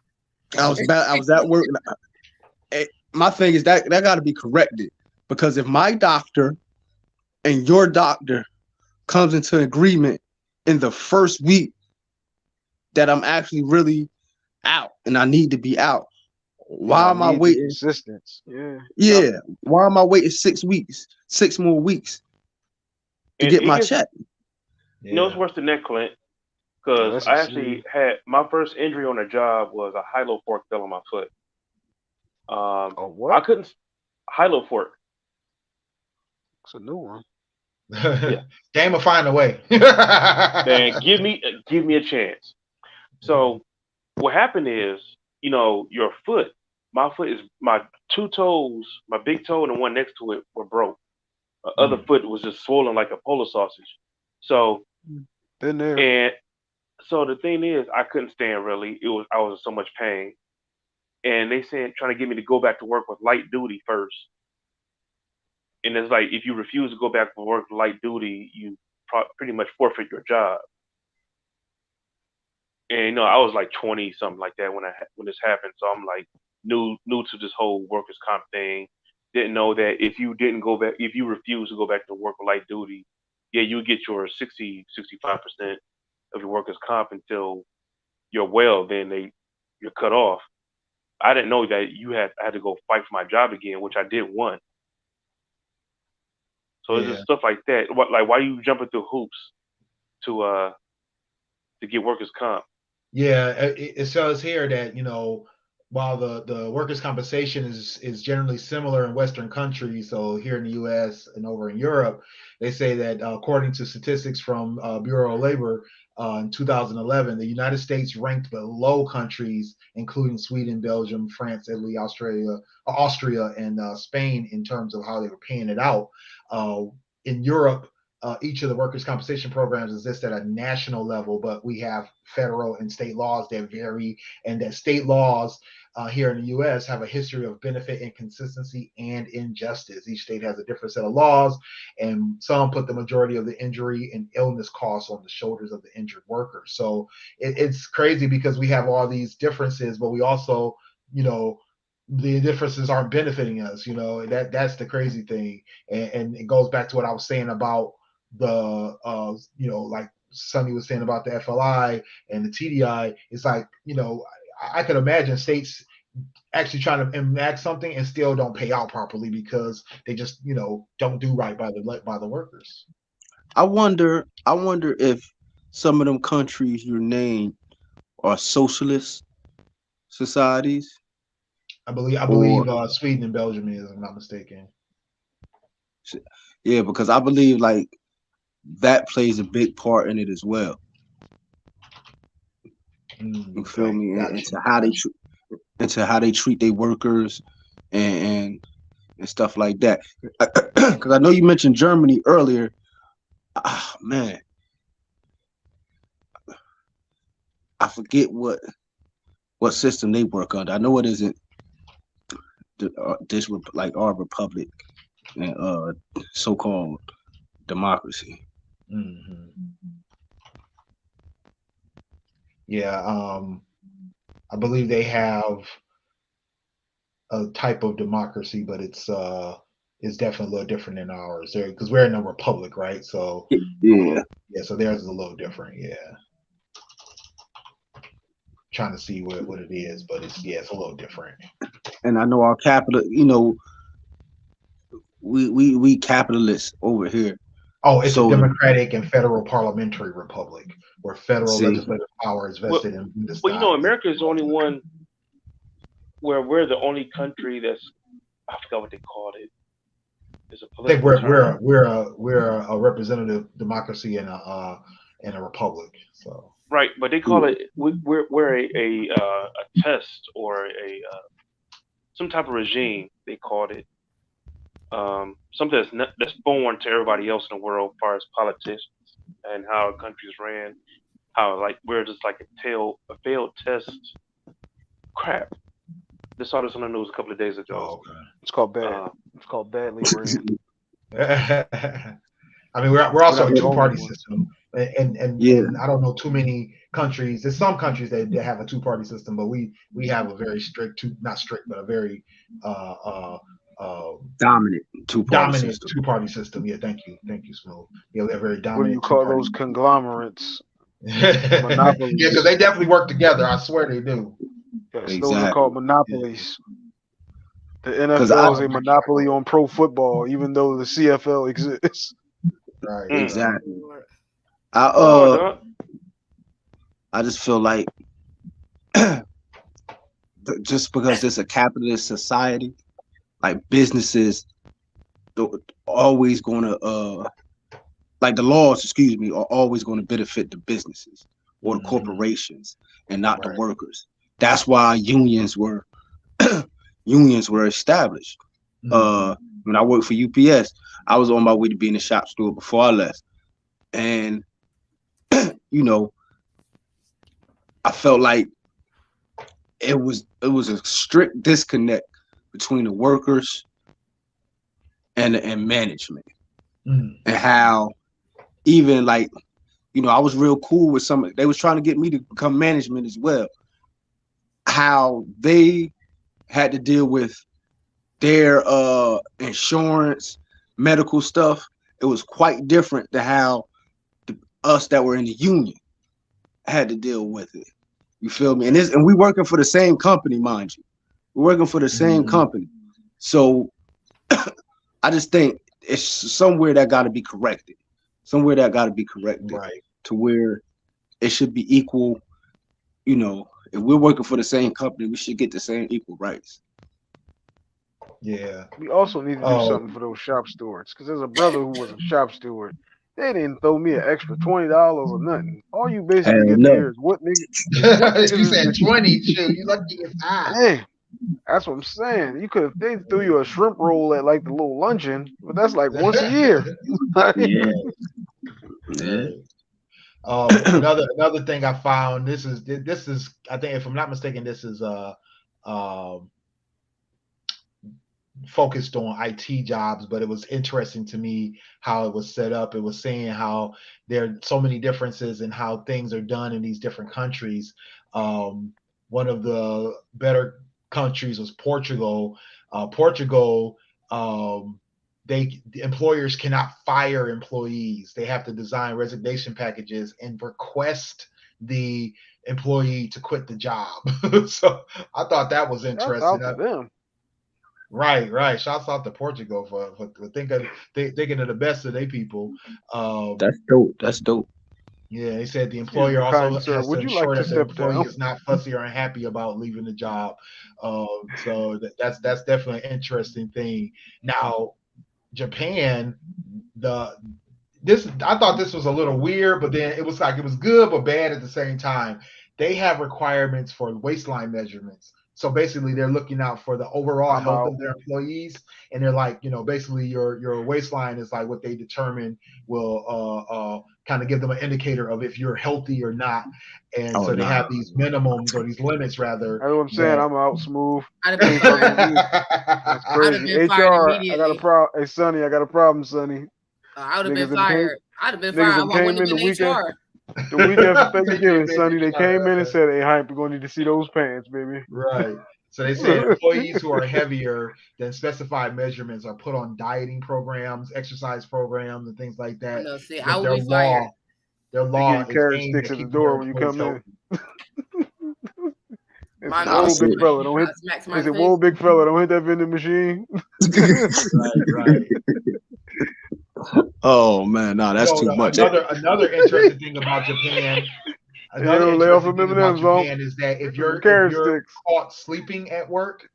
I was at work. My thing is that got to be corrected, because if my doctor and your doctor comes into agreement in the first week that I'm actually really out and I need to be out, why am I waiting? Assistance. Yeah. Why am I waiting 6 weeks, 6 more weeks to get my check? You know, it's worse than that, Clint. Because I actually had my first injury on a job was a high-low fork fell on my foot. What? I couldn't. High-low fork. It's a new one. Yeah. Game will find a way. Man, give me a chance. So what happened is, your foot, my two toes, my big toe and the one next to it were broke. The other foot was just swollen like a Polish sausage. So, been there. And so the thing is, I couldn't stand really. I was in so much pain. And they said, trying to get me to go back to work with light duty first. And it's like, if you refuse to go back to work with light duty, you pretty much forfeit your job. And I was like 20 something like that when this happened. So I'm like new to this whole workers' comp thing. Didn't know that if you didn't go back, if you refuse to go back to work with light duty, yeah, you get your 65% of your workers' comp until you're well. Then you're cut off. I didn't know that I had to go fight for my job again, which I didn't want. So it's just stuff like that. Why are you jumping through hoops to get workers' comp? Yeah, it says here that while the workers' compensation is generally similar in Western countries, so here in the U.S. and over in Europe, they say that according to statistics from Bureau of Labor in 2011, the United States ranked below countries including Sweden, Belgium, France, Italy, Austria, and Spain in terms of how they were paying it out. In Europe, each of the workers' compensation programs exist at a national level, but we have federal and state laws that vary, and that state laws here in the U.S. have a history of benefit inconsistency and injustice. Each state has a different set of laws, and some put the majority of the injury and illness costs on the shoulders of the injured workers. So it's crazy because we have all these differences, but we also, the differences aren't benefiting us. That's the crazy thing, and it goes back to what I was saying about the, like Sonny was saying about the FLI and the TDI. It's like, I could imagine states actually trying to enact something and still don't pay out properly because they just, don't do right by the workers. I wonder if some of them countries you named are socialist societies. I believe Sweden and Belgium is, if I'm not mistaken. Yeah, because I believe like that plays a big part in it as well. You feel me? Into how they treat their workers and stuff like that. Because I know you mentioned Germany earlier. Man, I forget what system they work under. I know it isn't this like our republic and so-called democracy. Mm-hmm. Yeah, I believe they have a type of democracy, but it's definitely a little different than ours. Because we're in a republic, right? So yeah, so theirs is a little different. Yeah, trying to see what it is, but it's a little different. And I know our capital, we capitalists over here. Oh, it's a democratic and federal parliamentary republic where federal legislative power is vested in this. Well, America is the only one where we're the only country that's, I forgot what they called it. It's a political term. we're a representative democracy and a republic. So right, but they call it we're a test or a some type of regime. They called it. Something that's foreign to everybody else in the world, as far as politics and how countries ran, how like we're just like a failed test. Crap! Just saw this on the news a couple of days ago. Oh, okay. It's called bad. It's called badly ran. I mean, we're also a two-party system, and I don't know too many countries. There's some countries that have a two-party system, but we have a very strict, not strict, but a very dominant two-party system. Yeah, thank you, Smooth. Yeah, they're very dominant. What do you call those conglomerates? Monopolies. Yeah, because they definitely work together. I swear they do. Yes, exactly. Those are called monopolies. The NFL is a monopoly on pro football, even though the CFL exists. Right. Exactly. I just feel like just because it's a capitalist society, like businesses always going to like the laws, are always going to benefit the businesses or the corporations and not the workers. That's why unions were established. When I worked for UPS, I was on my way to being a shop steward before I left, and I felt like it was a strict disconnect between the workers and management, and how even like I was real cool with some. They was trying to get me to become management as well. How they had to deal with their insurance, medical stuff. It was quite different than how us that were in the union had to deal with it. You feel me? And we working for the same company, mind you. We're working for the same company. So I just think it's somewhere that got to be corrected. Right. To where it should be equal. If we're working for the same company, we should get the same equal rights. Yeah. We also need to do something for those shop stewards, because there's a brother who was a shop steward. They didn't throw me an extra $20 or nothing. All you basically get to hear is what nigga. You said 20, shoot. You lucky if Hey, that's what I'm saying. They threw you a shrimp roll at like the little luncheon, but that's like once a year. Another thing I found. This is I think, if I'm not mistaken, this is um, focused on IT jobs, but it was interesting to me how it was set up. It was saying how there are so many differences in how things are done in these different countries. One of the better countries was Portugal. Portugal, the employers cannot fire employees. They have to design resignation packages and request the employee to quit the job. So I thought that was That's interesting. out to them. Right. Shouts out to Portugal for thinking of the best of their people. That's dope. That's dope. Yeah, they said the Excuse employer me, also kind sir. has to Would you like ensure to that the step employee down? is not fussy or unhappy about leaving the job. So that's definitely an interesting thing. Now, Japan, I thought this was a little weird, but then it was like it was good but bad at the same time. They have requirements for waistline measurements. So basically, they're looking out for the overall I'm health out. of their employees, and they're like, basically your waistline is like what they determine will kind of give them an indicator of if you're healthy or not. And Oh, so they nah. have these minimums or these limits rather. That's what I'm saying. I'm out, Smooth. I'd have You been ain't fucking fired. with me. That's I would have crazy. been fired HR, I got a immediately. problem. Hey, Sonny, I got a problem, Sonny. I would have Niggas been that came, fired. I'd have been niggas fired. that I came wouldn't in have the been weekend, HR. the week after They Thanksgiving, came in Sonny, and they tried came in and to- said, "Hey, Hype, we're gonna need to see those pants, baby." Right. So they said employees who are heavier than specified measurements are put on dieting programs, exercise programs, and things like that. No, see, I Because would be fired. their They law give you is carrot aimed sticks at at the keeping their door when you employees come in. healthy. They Mine say, Nah, "Whoa, see. big fella, don't hit." Smack They somebody's say, face. "Whoa, big fella, don't hit that vending machine." Right. Oh man, nah, that's too much. Another interesting thing about Japan. Another Yo, lay off interesting them thing about M&Ms, Unc. Japan is that if Some you're carrot sticks. caught sleeping at work,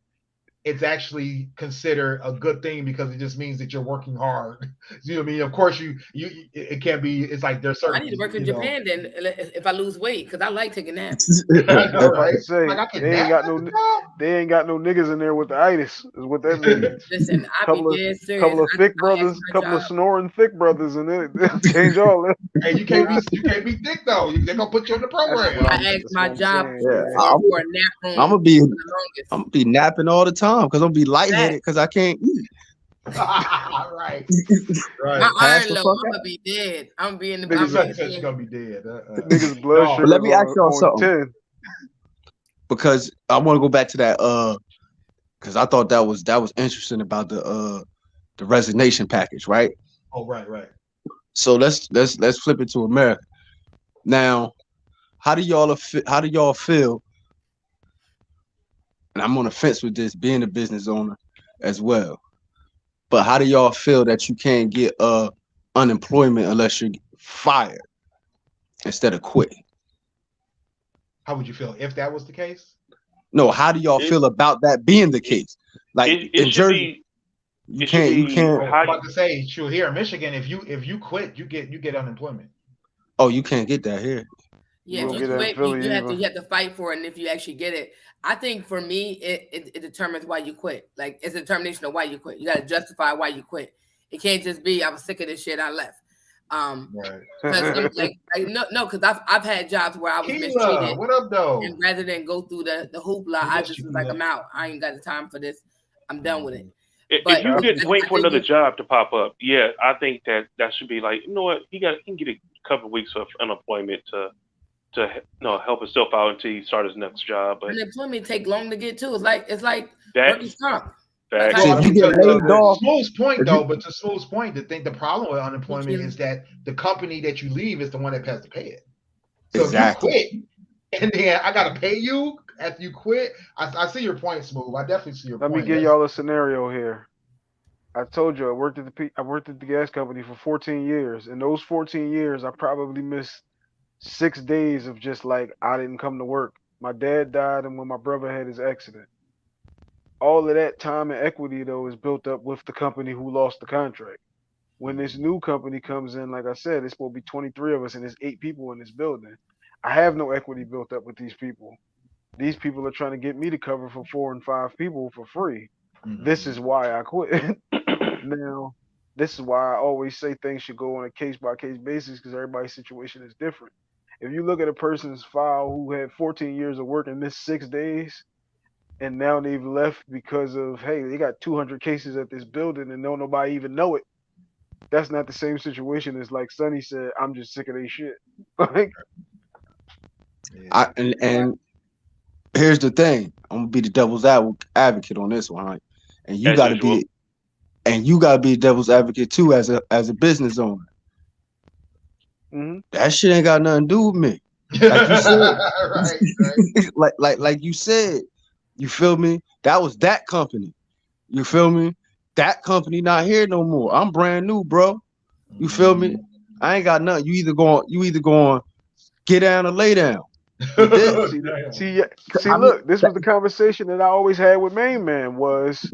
it's actually considered a good thing because it just means that you're working hard. You know what I mean? Of course, it can't be. It's like there's certain. I need to work in Japan then if I lose weight because I like taking naps. I know, right? Say Like I can they ain't nap got at no the job. they ain't got no niggas in there with the itis, is what that means. Listen, I couple be of dead serious. couple of thick I brothers, asked my couple of job. snoring thick brothers, and they'll change all that. Hey, you can't be thick though. They're gonna put you on the program. I asked my job saying, Yeah, man. for a nap room I'm gonna be for the longest. I'm gonna be napping all the time because I'm gonna be lightheaded because I can't eat. Right. My Pass iron the low, fuck I'm out. gonna be dead. I'm gonna be in the. Niggas I'm Such gonna such be gonna be dead. Niggas blood No. sugar Let me ask y'all on something. 10. Because I want to go back to that because I thought that was interesting about the resignation package, right? Oh, right. So let's flip it to America. Now, how do y'all feel? And I'm on the fence with this, being a business owner as well. But how do y'all feel that you can't get unemployment unless you're fired instead of quitting? How would you feel if that was the case? No, how do y'all feel about that being the case? Like It in should Jersey, be. you it should can't. be I'm about to say, sure, here in Michigan, if you quit, you get unemployment. Oh, you can't get that here. Yeah, You if don't you get that in quit, Philly you have either. to fight for it, and if you actually get it, I think for me, it determines why you quit. Like it's a determination of why you quit. You got to justify why you quit. It can't just be I was sick of this shit, I left. Right. Because no, because I've had jobs where I was Keela, mistreated, what up, though? and rather than go through the hoopla, I I missed just you, was like, Keela. I'm out. I ain't got the time for this. I'm done with it. If But you get wait I for think another if- job to pop up, yeah, I think that should be like, you know what, he can get a couple of weeks of unemployment to help himself out until he start his next job. But unemployment take long to get to. It's like That- workers' comp. that See, if you get laid off, Smooth's point, if you- though, but to Smooth's point, the problem with unemployment is that the company that you leave is the one that has to pay it. So Exactly. if you quit, and then I gotta pay you after you quit, I see your point, Smooth. I definitely see your Let point. me give y'all a scenario here. I told you I worked at the gas company for 14 years. In those 14 years, I probably missed 6 days of just like I didn't come to work. My dad died, and when my brother had his accident, all of that time and equity though is built up with the company who lost the contract. When this new company comes in, like I said, it's supposed to be 23 of us, and there's 8 people in this building. I have no equity built up with these people. These people are trying to get me to cover for 4 and 5 people for free. This is why I quit. Now, this is why I always say things should go on a case by case basis because everybody's situation is different. If you look at a person's file who had 14 years of work and missed 6 days, and now they've left because of, hey, they got 200 cases at this building and don't nobody even know it. That's not the same situation as like Sonny said. I'm just sick of their shit. Like, And here's the thing. I'm gonna be the devil's advocate on this one, right? And you As gotta usual. be a devil's advocate too as a business owner. mhm. That shit ain't got nothing to do with me. Like you said. right. like you said, you feel me? That was that company. You feel me? That company not here no more. I'm brand new, bro. You feel me? I ain't got nothing. You either going get down or lay down. See, look, this was the conversation that I always had with Main Man was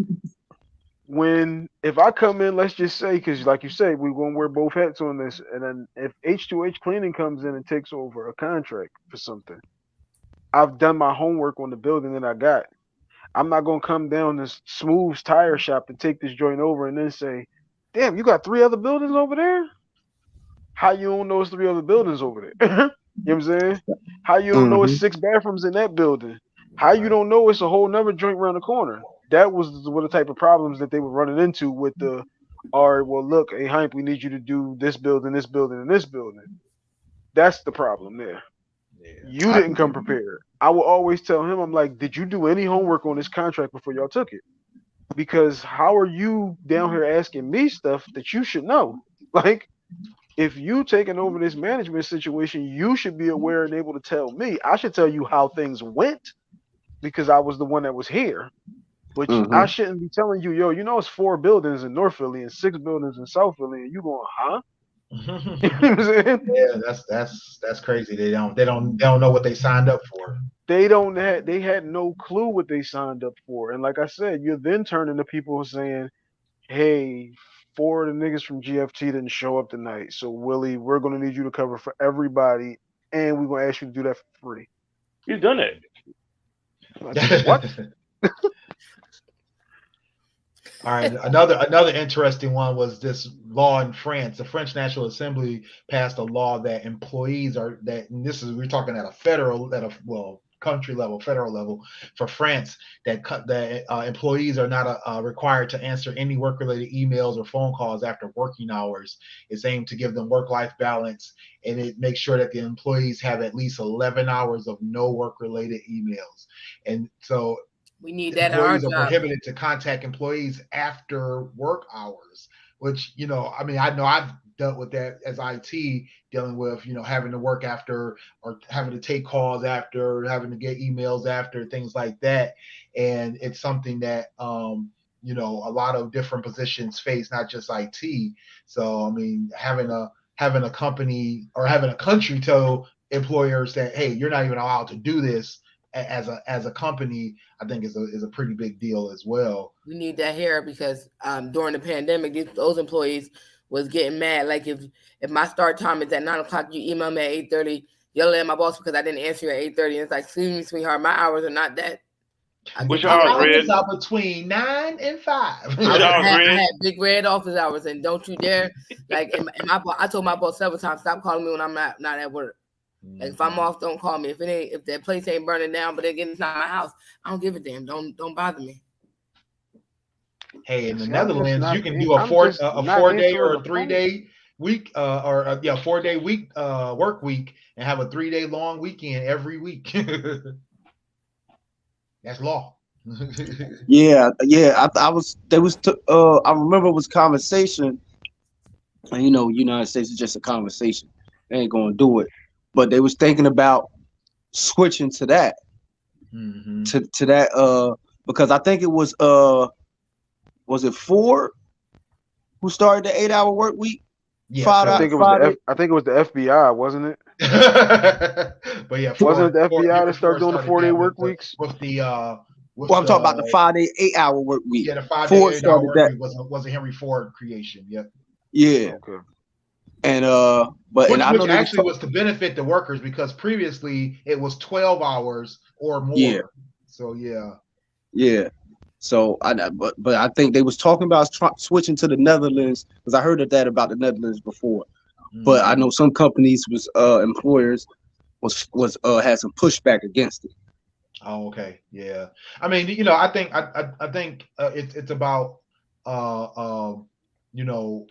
if I come in, let's just say, because like you say, we're gonna wear both hats on this, and then if H2H Cleaning comes in and takes over a contract for something, I've done my homework on the building that I got. I'm not gonna come down to Smooth's tire shop to take this joint over and then say, "Damn, you got 3 other buildings over there? How you don't know it's 3 other buildings over there?" You know what I'm saying? How you don't know it's 6 bathrooms in that building? How you don't know it's a whole nother joint around the corner? That was one of the type of problems that they were running into with the, all right, well, look, hey, Hype, we need you to do this building, this building, and this building. That's the problem there. You didn't come prepared. I will always tell him, I'm like, did you do any homework on this contract before y'all took it? Because how are you down here asking me stuff that you should know? Like, if you taking over this management situation, you should be aware and able to tell me. I should tell you how things went because I was the one that was here. But I shouldn't be telling you, yo, you know, it's 4 buildings in North Philly and 6 buildings in South Philly, and you going, huh? You know what I'm saying? Yeah, that's crazy. They don't know what they signed up for. They had no clue what they signed up for. And like I said, you're then turning to people saying, hey, 4 of the niggas from GFT didn't show up tonight. So Willie, we're gonna need you to cover for everybody, and we're gonna ask you to do that for free. You've done it. What? All right, another interesting one was this law in France. The French National Assembly passed a law that employees and this is, we're talking at a country level, federal level for France, that employees are not required to answer any work-related emails or phone calls after working hours. It's aimed to give them work-life balance, and it makes sure that the employees have at least 11 hours of no work-related emails. And so we need that in our employees are job. prohibited to contact employees after work hours, which, you know, I mean, I know I've dealt with that as IT, dealing with, you know, having to work after or having to take calls after, having to get emails after, things like that. And it's something that, you know, a lot of different positions face, not just IT. So, I mean, having a company or having a country tell employers that, hey, you're not even allowed to do this as a company, I think is a pretty big deal as well. We need that here because during the pandemic, those employees was getting mad. Like if my start time is at 9:00, you email me at 8:30, yelling at my boss because I didn't answer you at 8:30. And it's like, excuse me, sweetheart, my hours are not that. What's your hours, Red? Are between 9 and 5. I had big red office hours, and don't you dare, like, I told my boss several times, stop calling me when I'm not at work. Like if I'm off, don't call me. If that place ain't burning down, but again, it's not my house, I don't give a damn. Don't bother me. Hey, in the Netherlands, you can do a 4-day or a 3-day week, 4-day week work week, and have a 3-day long weekend every week. That's law. Yeah. I remember it was conversation, and you know, United States is just a conversation. They ain't gonna do it. But they was thinking about switching to that, to that, because I think it was it Ford who started the 8-hour work week? Yeah, I think it was the FBI, wasn't it? But yeah, wasn't it the FBI that started doing the 4-day work weeks? With the I'm talking about the 5-day 8-hour work week. Yeah, the 5-day 8-hour work week was a Henry Ford creation. Yep. Yeah. Okay. And which actually was to benefit the workers, because previously it was 12 hours or more. Yeah. So yeah. Yeah. So but I think they was talking about switching to the Netherlands, because I heard that about the Netherlands before. But I know some companies employers had some pushback against it. Oh, okay. Yeah. I mean, you know, I think it's about uh you know,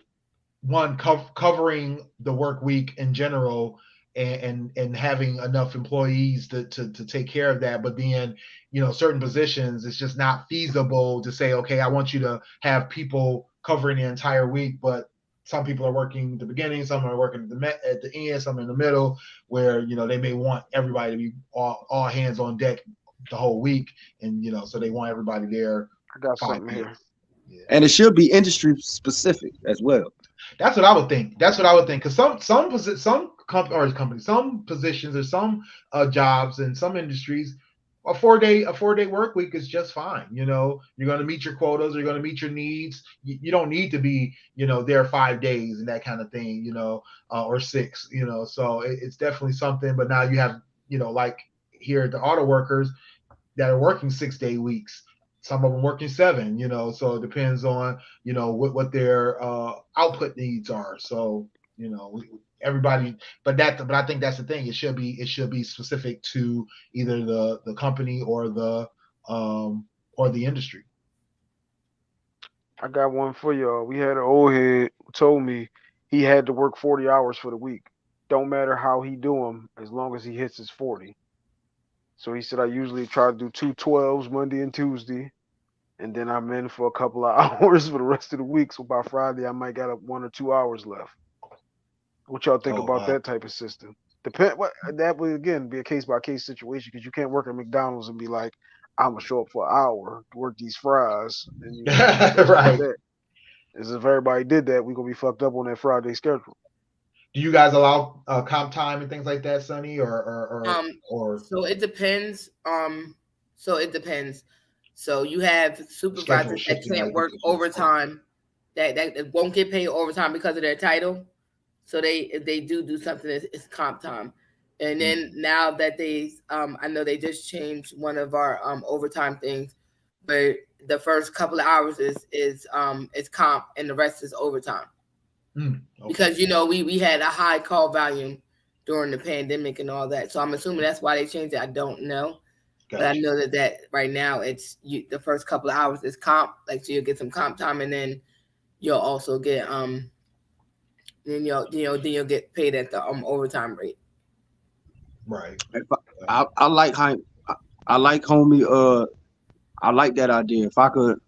one covering the work week in general, and having enough employees to take care of that. But then, you know, certain positions, it's just not feasible to say, okay, I want you to have people covering the entire week, but some people are working at the beginning, some are working at the end, some in the middle, where, you know, they may want everybody to be all hands on deck the whole week, and, you know, so they want everybody there I got 5 something here. days. Yeah. And it should be industry specific as well. That's what I would think. That's what I would think. Because companies, some positions or some jobs in some industries, a 4-day work week is just fine. You know, you're going to meet your quotas. You're going to meet your needs. You don't need to be, you know, there 5 days and that kind of thing. You know, or 6. You know, so it's definitely something. But now you have, you know, like here at the auto workers that are working 6-day weeks. Some of them working 7, you know, so it depends on, you know, what their output needs are. So, you know, everybody, but I think that's the thing. It should be specific to either the company or the industry. I got one for y'all. We had an old head who told me he had to work 40 hours for the week. Don't matter how he do them, as long as he hits his 40. So he said I usually try to do 2 12s Monday and Tuesday, and then I'm in for a couple of hours for the rest of the week. So by Friday, I might got 1 or 2 hours left. What y'all think Oh about wow. that type of system? Depend. What that would again be a case by case situation because you can't work at McDonald's and be like, I'm gonna show up for an hour to work these fries, and that's just Right. that. As if everybody did that, we gonna be fucked up on that Friday schedule. Do you guys allow comp time and things like that, Sonny, Um, or so it depends. So it depends. So you have schedule supervisors that shifting can't like work overtime, that won't get paid overtime because of their title. So if they do something, it's comp time. And then now that I know they just changed one of our overtime things, where the first couple of hours is comp and the rest is overtime. Okay. Because you know we had a high call volume during the pandemic and all that. So I'm assuming that's why they changed it. I don't know, but I Gotcha. know that right now the first couple of hours is comp, like so you'll get some comp time, and then you'll also get then you'll get paid at the overtime rate. Right. I like how I like homie. I like that idea. If I could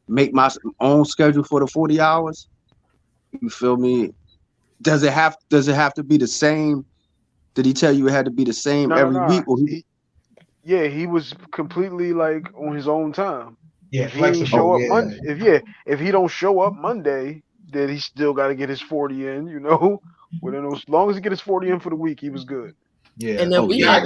make my own schedule for the 40 hours, you feel me? Does it have to be the same? Did he tell you it had to be the same No, no, every no. week? Or Yeah, he was completely like on his own time. Yeah, If he ain't flexible. show up Yeah. if he don't show up Monday, then he still got to get his 40 in. Well, then as long as he get his 40 in for the week, he was good. Yeah. And then oh we Yeah, yeah, had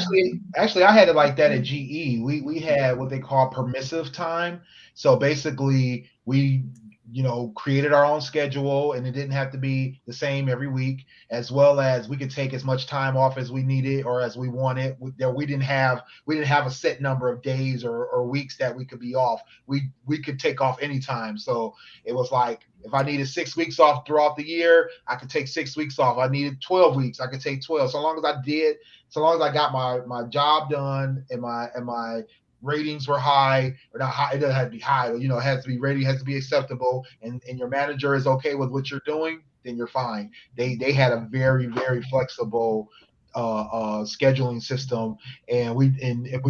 actually I had it like that at GE. We had what they call permissive time. So basically we, you know, created our own schedule, and it didn't have to be the same every week, as well as we could take as much time off as we needed or as we wanted. We didn't have a set number of days or weeks that we could be off. We could take off anytime. So it was like if I needed 6 weeks off throughout the year, I could take 6 weeks off. I needed 12 weeks, I could take 12. So long as I got my job done and my ratings were high or not high, it doesn't have to be high, but you know, it has to be rating, has to be acceptable, and your manager is okay with what you're doing, then you're fine. They had a very, very flexible scheduling system, and we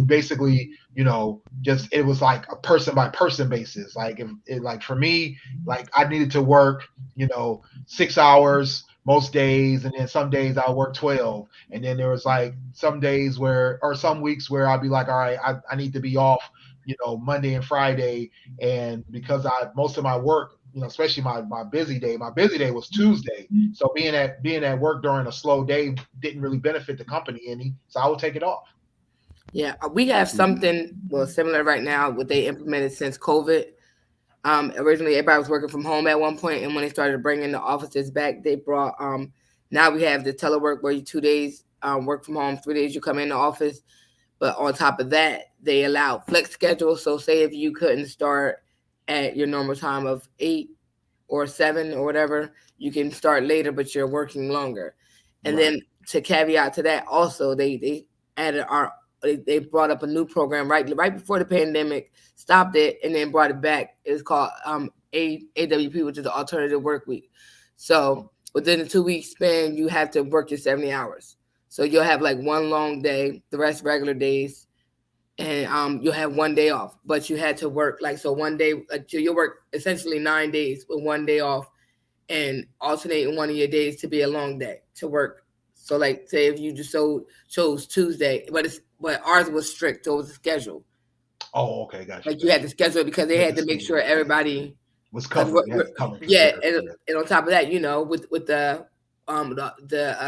basically, you know, just it was like a person by person basis. Like like for me, like I needed to work, you know, 6 hours most days, and then some days I work 12, and then there was like some days where or some weeks where I'd be like, all right, I need to be off, you know, Monday and Friday, and because I most of my work, you know, especially my busy day was Tuesday. So being at work during a slow day didn't really benefit the company any, so I would take it off. Yeah, we have something similar right now. What they implemented since COVID. Originally, everybody was working from home at one point, and when they started bringing the offices back, they brought now we have the telework where you 2 days work from home, 3 days you come in the office. But on top of that, they allow flex schedules. So say if you couldn't start at your normal time of 8 or 7 or whatever, you can start later, but you're working longer. And Right. then to caveat to that, also they added our they brought up a new program right before the pandemic, stopped it, and then brought it back. It's called AWP, which is the Alternative Work Week. So within a 2-week span, you have to work your 70 hours. So you'll have like one long day, the rest regular days, and you'll have one day off. But you had to work one day, you'll work essentially 9 days with one day off, and alternating one of your days to be a long day to work. So like say if you just chose Tuesday, but ours was strict, so it was a schedule. Oh, okay, gotcha. Like you had to schedule it because they had to make sure everybody was covered. Yeah, and on top of that, with the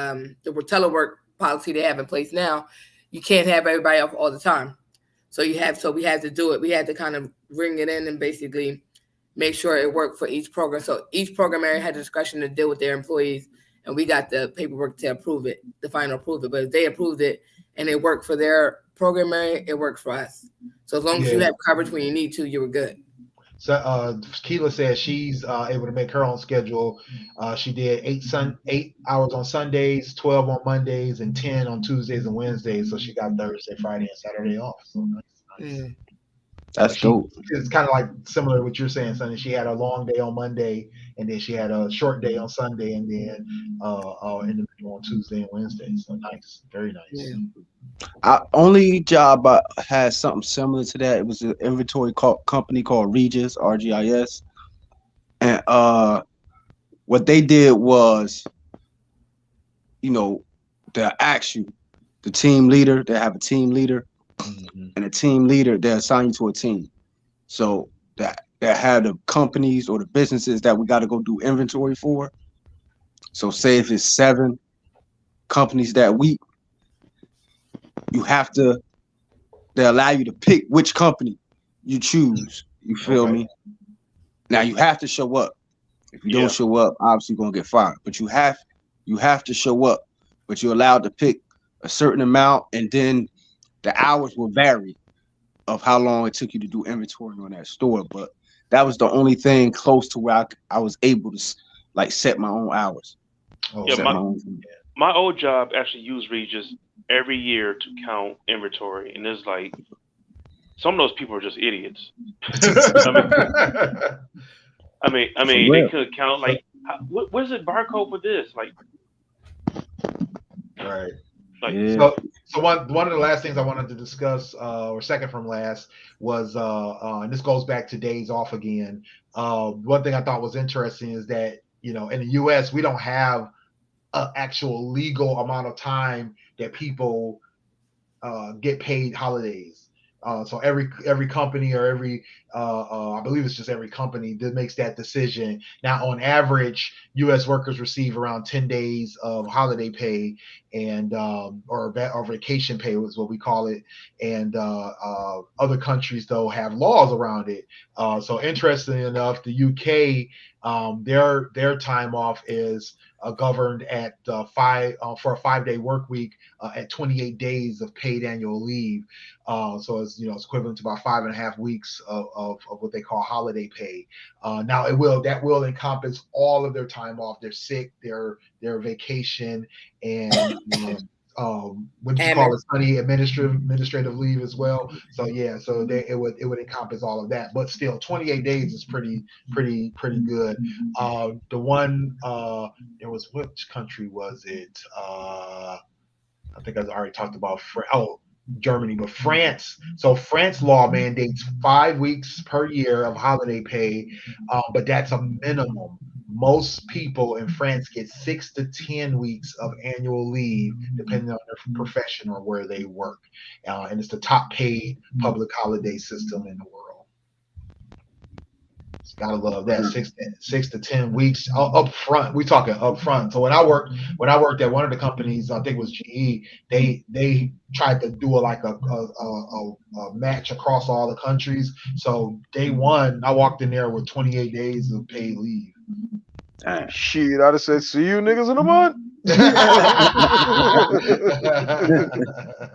telework policy they have in place now, you can't have everybody off all the time. So we had to do it. We had to kind of bring it in and basically make sure it worked for each program. So each program area had discretion to deal with their employees, and we got the paperwork to approve it, the final approve it. But if they approved it and it worked for their program area, it worked for us. So as long as you have coverage when you need to, you were good. So Keela says she's able to make her own schedule. She did 8 hours on Sundays, 12 on Mondays, and 10 on Tuesdays and Wednesdays. So she got Thursday, Friday, and Saturday off. So nice. That's dope. It's kind of like similar to what you're saying, Sonny. She had a long day on Monday, and then she had a short day on Sunday, and then individual on Tuesday and Wednesday. So nice, very nice. Yeah. Only job I had something similar to that. It was an inventory company called Regis, RGIS, and what they did was, they'll ask you, the team leader. They have a team leader. And a team leader, they're assigned to a team. So that have the companies or the businesses that we got to go do inventory for. So say if it's 7 companies that week, they allow you to pick which company you choose. You feel me? Now you have to show up. If you don't show up, obviously you're gonna get fired. But you have to show up. But you're allowed to pick a certain amount, and then the hours will vary of how long it took you to do inventory on that store. But that was the only thing close to where I was able to set my own hours. My old job actually used Regis every year to count inventory, and it's like some of those people are just idiots. I mean, they could count what is the barcode for this? Right. So one of the last things I wanted to discuss, or second from last, was and this goes back to days off again. One thing I thought was interesting is that in the U.S. we don't have an actual legal amount of time that people get paid holidays. So every company or every I believe it's just every company that makes that decision. Now, on average, U.S. workers receive around 10 days of holiday pay and or vacation pay is what we call it. And other countries though have laws around it. So interestingly enough, the UK their time off is governed at for a 5-day work week at 28 days of paid annual leave. So it's it's equivalent to about 5.5 weeks of what they call holiday pay. Now that will encompass all of their time off, their sick, their vacation, and what you call it, Sunny administrative leave as well. So it would encompass all of that, but still 28 days is pretty good. The one there was, which country was it? I think I already talked about Germany, but France. So France law mandates 5 weeks per year of holiday pay, but that's a minimum. Most people in France get 6 to 10 weeks of annual leave, depending on their profession or where they work. And it's the top paid public holiday system in the world. Gotta love that 6 to 10 weeks up front. We talking up front. So when I worked at one of the companies, I think it was GE, they tried to do a match across all the countries. So day one, I walked in there with 28 days of paid leave. Shit, I'd have said, see you niggas in a month.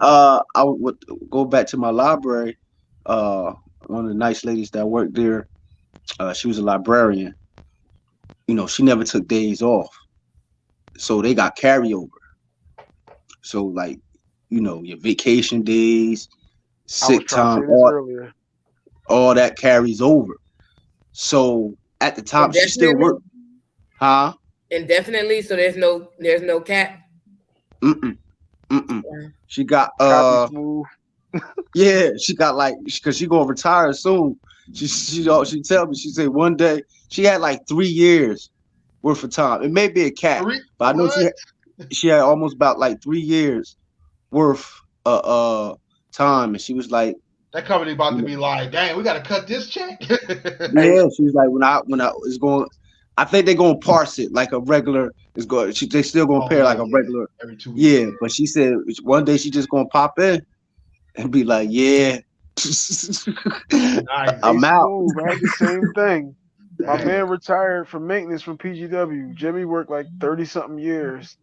I would go back to my library. One of the nice ladies that worked there, she was a librarian. She never took days off, so they got carryover. So your vacation days, I was sick trying to time, say this earlier. all that carries over. So at the time, she still Indefinitely? worked, huh? Indefinitely, so there's no cap. Mm-mm, mm-mm. Yeah. She got Copy smooth. yeah, she got like because she gonna retire soon. She tell me, she said one day she had like 3 years worth of time. It may be a cat, but I know What? she had almost about like 3 years worth of time, and she was like, That company about to be like, dang, we got to cut this check. yeah, she was like when I was going, I think they're gonna parse it like a regular is going. They still gonna pay her like a regular. Every 2 weeks. Yeah, but she said one day she just gonna pop in and be like, yeah, I'm Hey, out. Smooth, I had the same thing. My Dang. man retired from maintenance from PGW. Jimmy worked like 30-something years,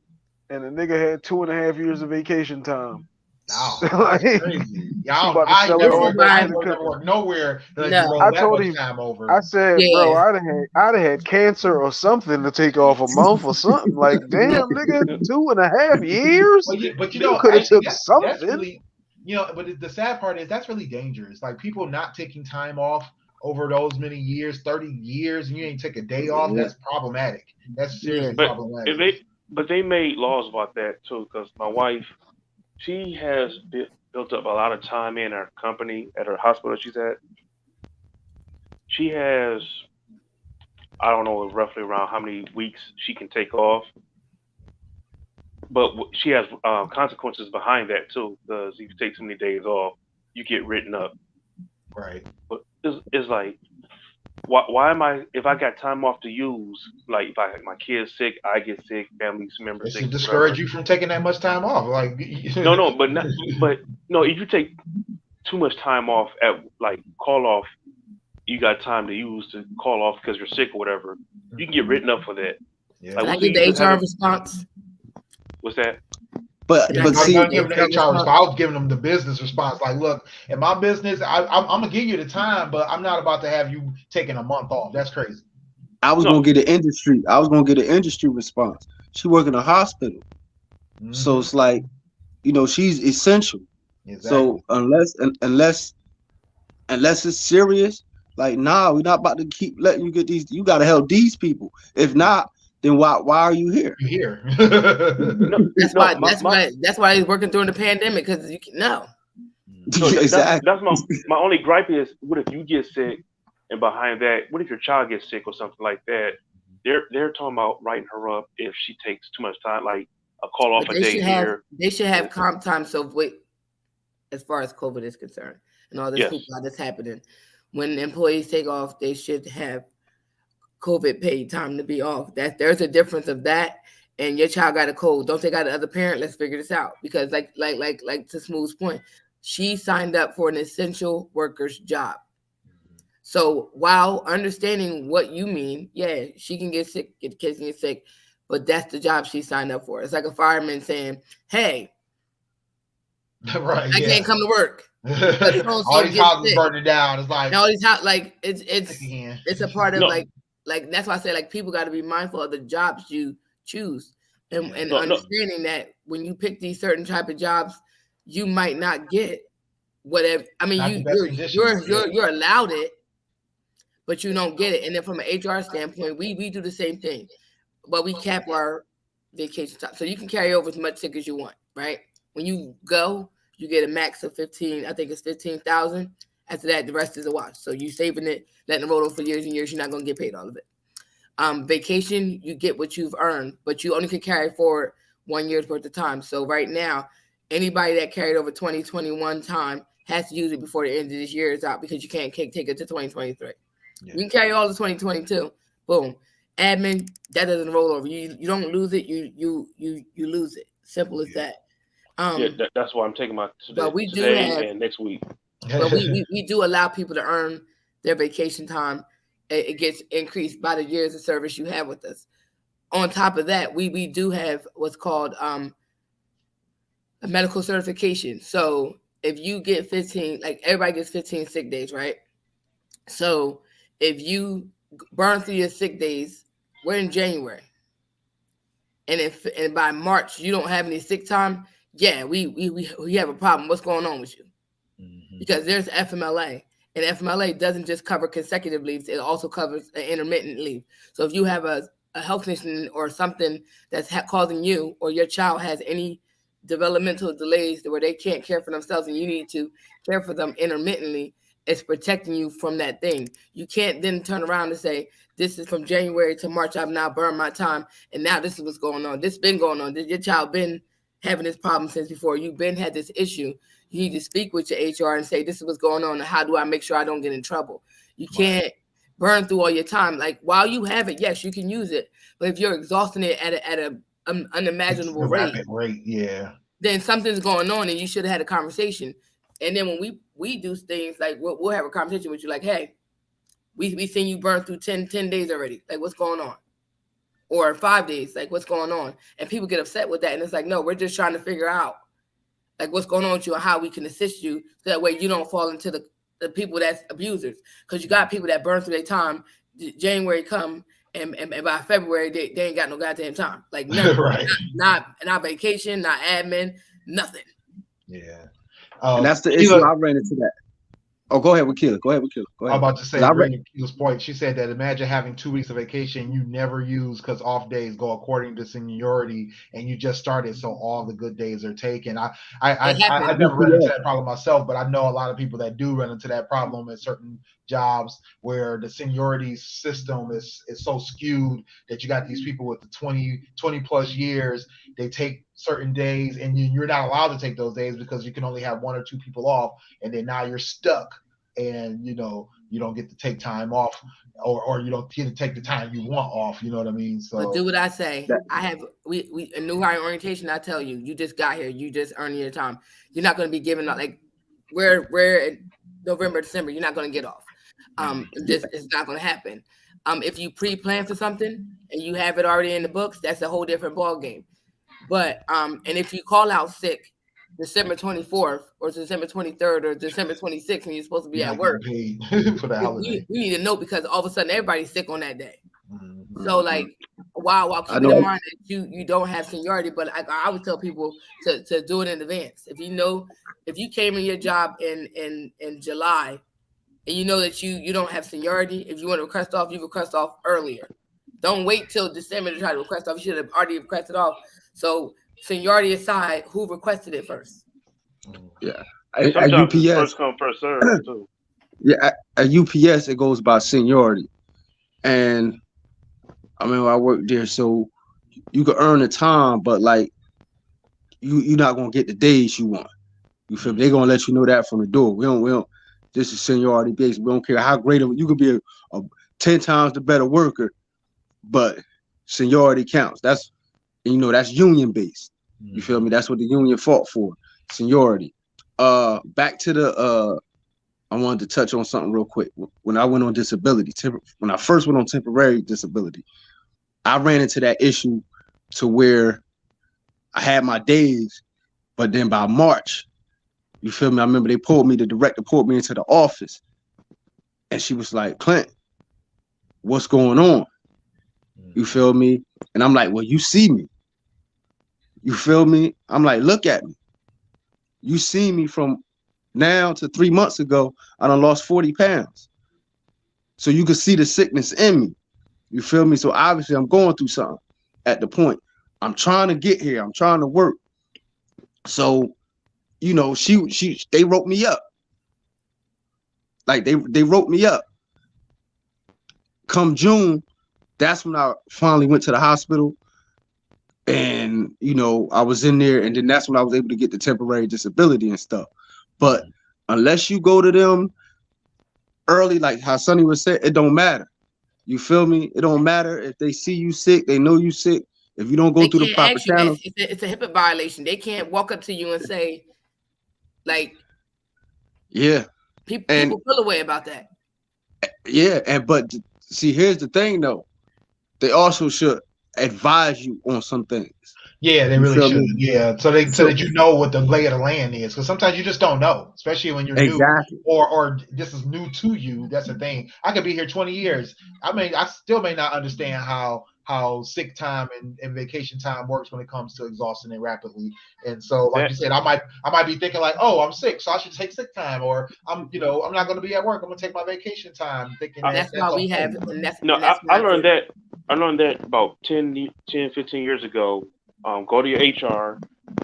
and the nigga had 2.5 years of vacation time. No, Like, that's crazy. he about to I sell it never all worked. back I to the never company. worked nowhere that No. you roll I that told much him, time over. I said, bro, Yeah. I'd have had cancer or something to take off a month or something. Like, damn, nigga, 2.5 years? But you You know, could have actually, took that's something. really, but the sad part is that's really dangerous. Like people not taking time off over those many years, 30 years, and you ain't take a day off. Yeah. That's problematic. That's seriously But problematic. they made laws about that too, because my wife, she has built up a lot of time in her company at her hospital she's at. She has, I don't know roughly around how many weeks she can take off, but she has consequences behind that too, because if you take too many days off, you get written up. Right. But it's like, why am I, if I got time off to use, like if my kid's sick, I get sick, family members It sick, should whatever. discourage you from taking that much time off. Like No, but no, if you take too much time off at like call off, you got time to use to call off because you're sick or whatever. You can get written up for that. Yeah. Like, Can I what's the get use the of HR having, response? what's that? But Yeah, but I see, I'm giving the HR HR response. response. I was giving them the business response. Like, look, in my business, I'm gonna give you the time, but I'm not about to have you taking a month off. That's crazy. I was No. gonna get an industry. I was gonna get an industry response. She work in a hospital, so it's like, she's essential. Exactly. So unless it's serious, like, nah, we're not about to keep letting you get these. You gotta help these people. If not, then why are you here? You here? No, That's no, why that's why he's working during the pandemic, because you can no. no, Exactly. that's my only gripe is, what if you get sick, and behind that, what if your child gets sick or something like that? They're talking about writing her up if she takes too much time, like a call off But a day here. they should have comp time. So wait, as far as COVID is concerned and all this Yes. hoopla that's happening, when employees take off, they should have COVID paid time to be off. That there's a difference of that. And your child got a cold. Don't take out the other parent. Let's figure this out. Because like to Smooth's point, she signed up for an essential worker's job. So while understanding what you mean, yeah, she can get sick, kids can get sick, but that's the job she signed up for. It's like a fireman saying, "Hey, Right. I can't come to work." All these houses burning down. It's like all these like it's a part of No. like that's why I say like people got to be mindful of the jobs you choose and No. understanding that when you pick these certain type of jobs, you might not get whatever. I mean, Not the best conditions. you're allowed it, but you don't get it. And then from an HR standpoint, we do the same thing, but we cap our vacation time, so you can carry over as much sick as you want. Right? When you go, you get a max of 15. I think it's 15,000. After that, the rest is a wash. So you saving it, letting it roll over for years and years. You're not gonna get paid all of it. Vacation, you get what you've earned, but you only can carry forward 1 year's worth of time. So right now, anybody that carried over 2021 time has to use it before the end of this year is out, because you can't take it to 2023. Yeah. You can carry all the 2022. Boom. Admin, that doesn't roll over. You don't lose it. You lose it. Simple as that. That's why I'm taking my today and next week. But we do allow people to earn their vacation time. It gets increased by the years of service you have with us. On top of that, we do have what's called a medical certification. So if you get 15, like everybody gets 15 sick days, right? So if you burn through your sick days, we're in January, and by March you don't have any sick time, yeah, we have a problem. What's going on with you? Mhm. Because there's FMLA, and FMLA doesn't just cover consecutive leaves; it also covers an intermittent leave. So if you have a health condition or something that's causing you or your child has any developmental delays where they can't care for themselves and you need to care for them intermittently, it's protecting you from that thing. You can't then turn around and say, this is from January to March, I've now burned my time, and now this is what's going on. This been going on. Your child been having this problem since before. You've been had this issue. You need to speak with your HR and say, this is what's going on, and how do I make sure I don't get in trouble? You can't burn through all your time. Like, while you have it, yes, you can use it, but if you're exhausting it at a unimaginable rapid rate, yeah, then something's going on, and you should have had a conversation. And then when we do things like we'll have a conversation with you, like, hey, we seen you burn through 10 days already. Like, what's going on? Or 5 days, like, what's going on? And people get upset with that, and it's like, no, we're just trying to figure out like what's going on with you and how we can assist you, so that way you don't fall into the people that's abusers. Because you got people that burn through their time. January come, and by February they ain't got no goddamn time. Like, no, right. not vacation, not admin, nothing. Yeah. And that's the issue. I ran into that. Oh, go ahead, Wakila. Go ahead. I'm about to say, bringing Wakila's point, she said that imagine having 2 weeks of vacation you never use because off days go according to seniority, and you just started, so all the good days are taken. I never run into that problem myself, but I know a lot of people that do run into that problem at certain jobs where the seniority system is so skewed that you got these people with the 20 plus years. They take certain days, and you're not allowed to take those days because you can only have 1 or 2 people off, and then now you're stuck, and you don't get to take time off, or you don't get to take the time you want off. You know what I mean? So but do what I say. I have we a new hire orientation. I tell you, you just got here. You just earning your time. You're not going to be giving up. Like, we're in November, December. You're not going to get off. It's not going to happen. If you pre-plan for something and you have it already in the books, that's a whole different ball game. But and if you call out sick December 24th or December 23rd or December 26th when you're supposed to be at work, for the holiday, you need to know, because all of a sudden everybody's sick on that day. Mm-hmm. So, like, while keeping in mind that you don't have seniority, but I would tell people to do it in advance. If you came in your job in July and you know that you don't have seniority, if you want to request off, you request off earlier. Don't wait till December to try to request off. You should have already requested off. So, seniority aside, who requested it first? Yeah. At UPS, first come, first serve too. Yeah, at UPS it goes by seniority, and I mean, I worked there, so you can earn the time, but like you're not gonna get the days you want. You feel me? They're gonna let you know that from the door. We don't. This is seniority based. We don't care how great of you could be a 10 times the better worker, but seniority counts. That's union based. You feel me? That's what the union fought for, seniority. Back to the I wanted to touch on something real quick. When I went on disability, when I first went on temporary disability, I ran into that issue to where I had my days, but then by March, you feel me? I remember the director pulled me into the office, and she was like, "Clint, what's going on?" You feel me? And I'm like, "Well, you see me. You feel me?" I'm like, "Look at me. You see me from now to 3 months ago, I done lost 40 pounds. So you can see the sickness in me. You feel me? So obviously I'm going through something at the point. I'm trying to get here. I'm trying to work." So, they wrote me up. Like they wrote me up. Come June, that's when I finally went to the hospital. And, I was in there, and then that's when I was able to get the temporary disability and stuff. But unless you go to them early, like how Sonny was saying, it don't matter. You feel me? It don't matter if they see you sick, they know you sick. If you don't go through the proper channels, it's a HIPAA violation. They can't walk up to you and say, like, yeah. People feel away about that. Yeah, but see, here's the thing though. They also should advise you on some things. Yeah, they really should. Yeah, so that you know what the lay of the land is, because sometimes you just don't know, especially when you're new, or this is new to you. That's the thing. I could be here 20 years. I still may not understand how how sick time and vacation time works when it comes to exhausting it rapidly. And so, like you said, I might be thinking like, oh, I'm sick, so I should take sick time, or I'm not going to be at work. I'm going to take my vacation time. Thinking that's why we have. And that's, No, and that's I not learned good. that. I learned that about 10, 15 years ago. Go to your HR.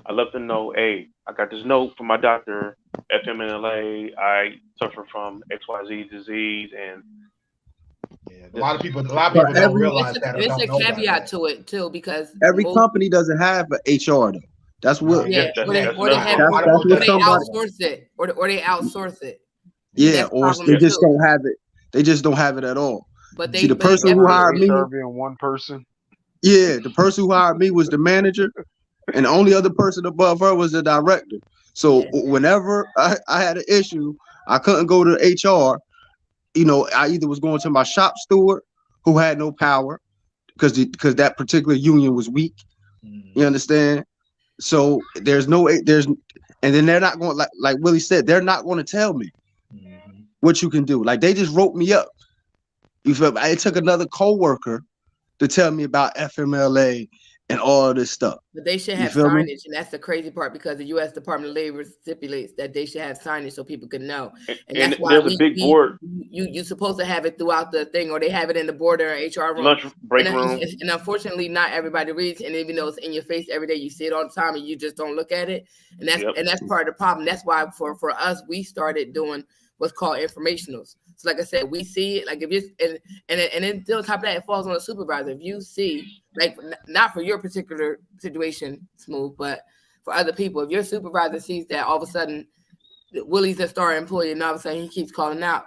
I let them know, hey, I got this note from my doctor, FMLA. I suffer from XYZ disease, and yeah, a lot of people But don't every realize that or It's don't a know about caveat that. to it too, because every most, company doesn't have an HR though. That's what. yeah, that's or they another have, thing. I don't That's know what or they somebody. outsource it, or they outsource it. See, Yeah, that's the or problem they Yes. just too. don't have it. They just don't have it at all. But See, the but person who Sometimes hired me, HR being one person. yeah, the person who hired me was the manager, and the only other person above her was the director. So yeah, whenever I had an issue, I couldn't go to HR. I either was going to my shop steward, who had no power, because that particular union was weak. You understand? So there's, and then they're not going, like Willie said, they're not going to tell me what you can do. Like, they just wrote me up. You feel me? It took another coworker to tell me about FMLA and all this stuff. but they should You have feel me? signage, and that's the crazy part, because the U.S. Department of Labor stipulates that they should have signage so people can know, and And that's why there's a big board, you supposed to have it throughout the thing, or they have it in the board or HR room. lunch break And, room. and unfortunately, not everybody reads, and even though it's in your face every day, you see it all the time, and you just don't look at it. And that's Yep. and that's part of the problem. That's why for us, we started doing what's called informationals. So, like I said, we see it. Like if you and then on top of that, it falls on the supervisor. If you see, like, not for your particular situation, Smooth, but for other people, if your supervisor sees that all of a sudden Willie's a star employee, and all of a sudden he keeps calling out,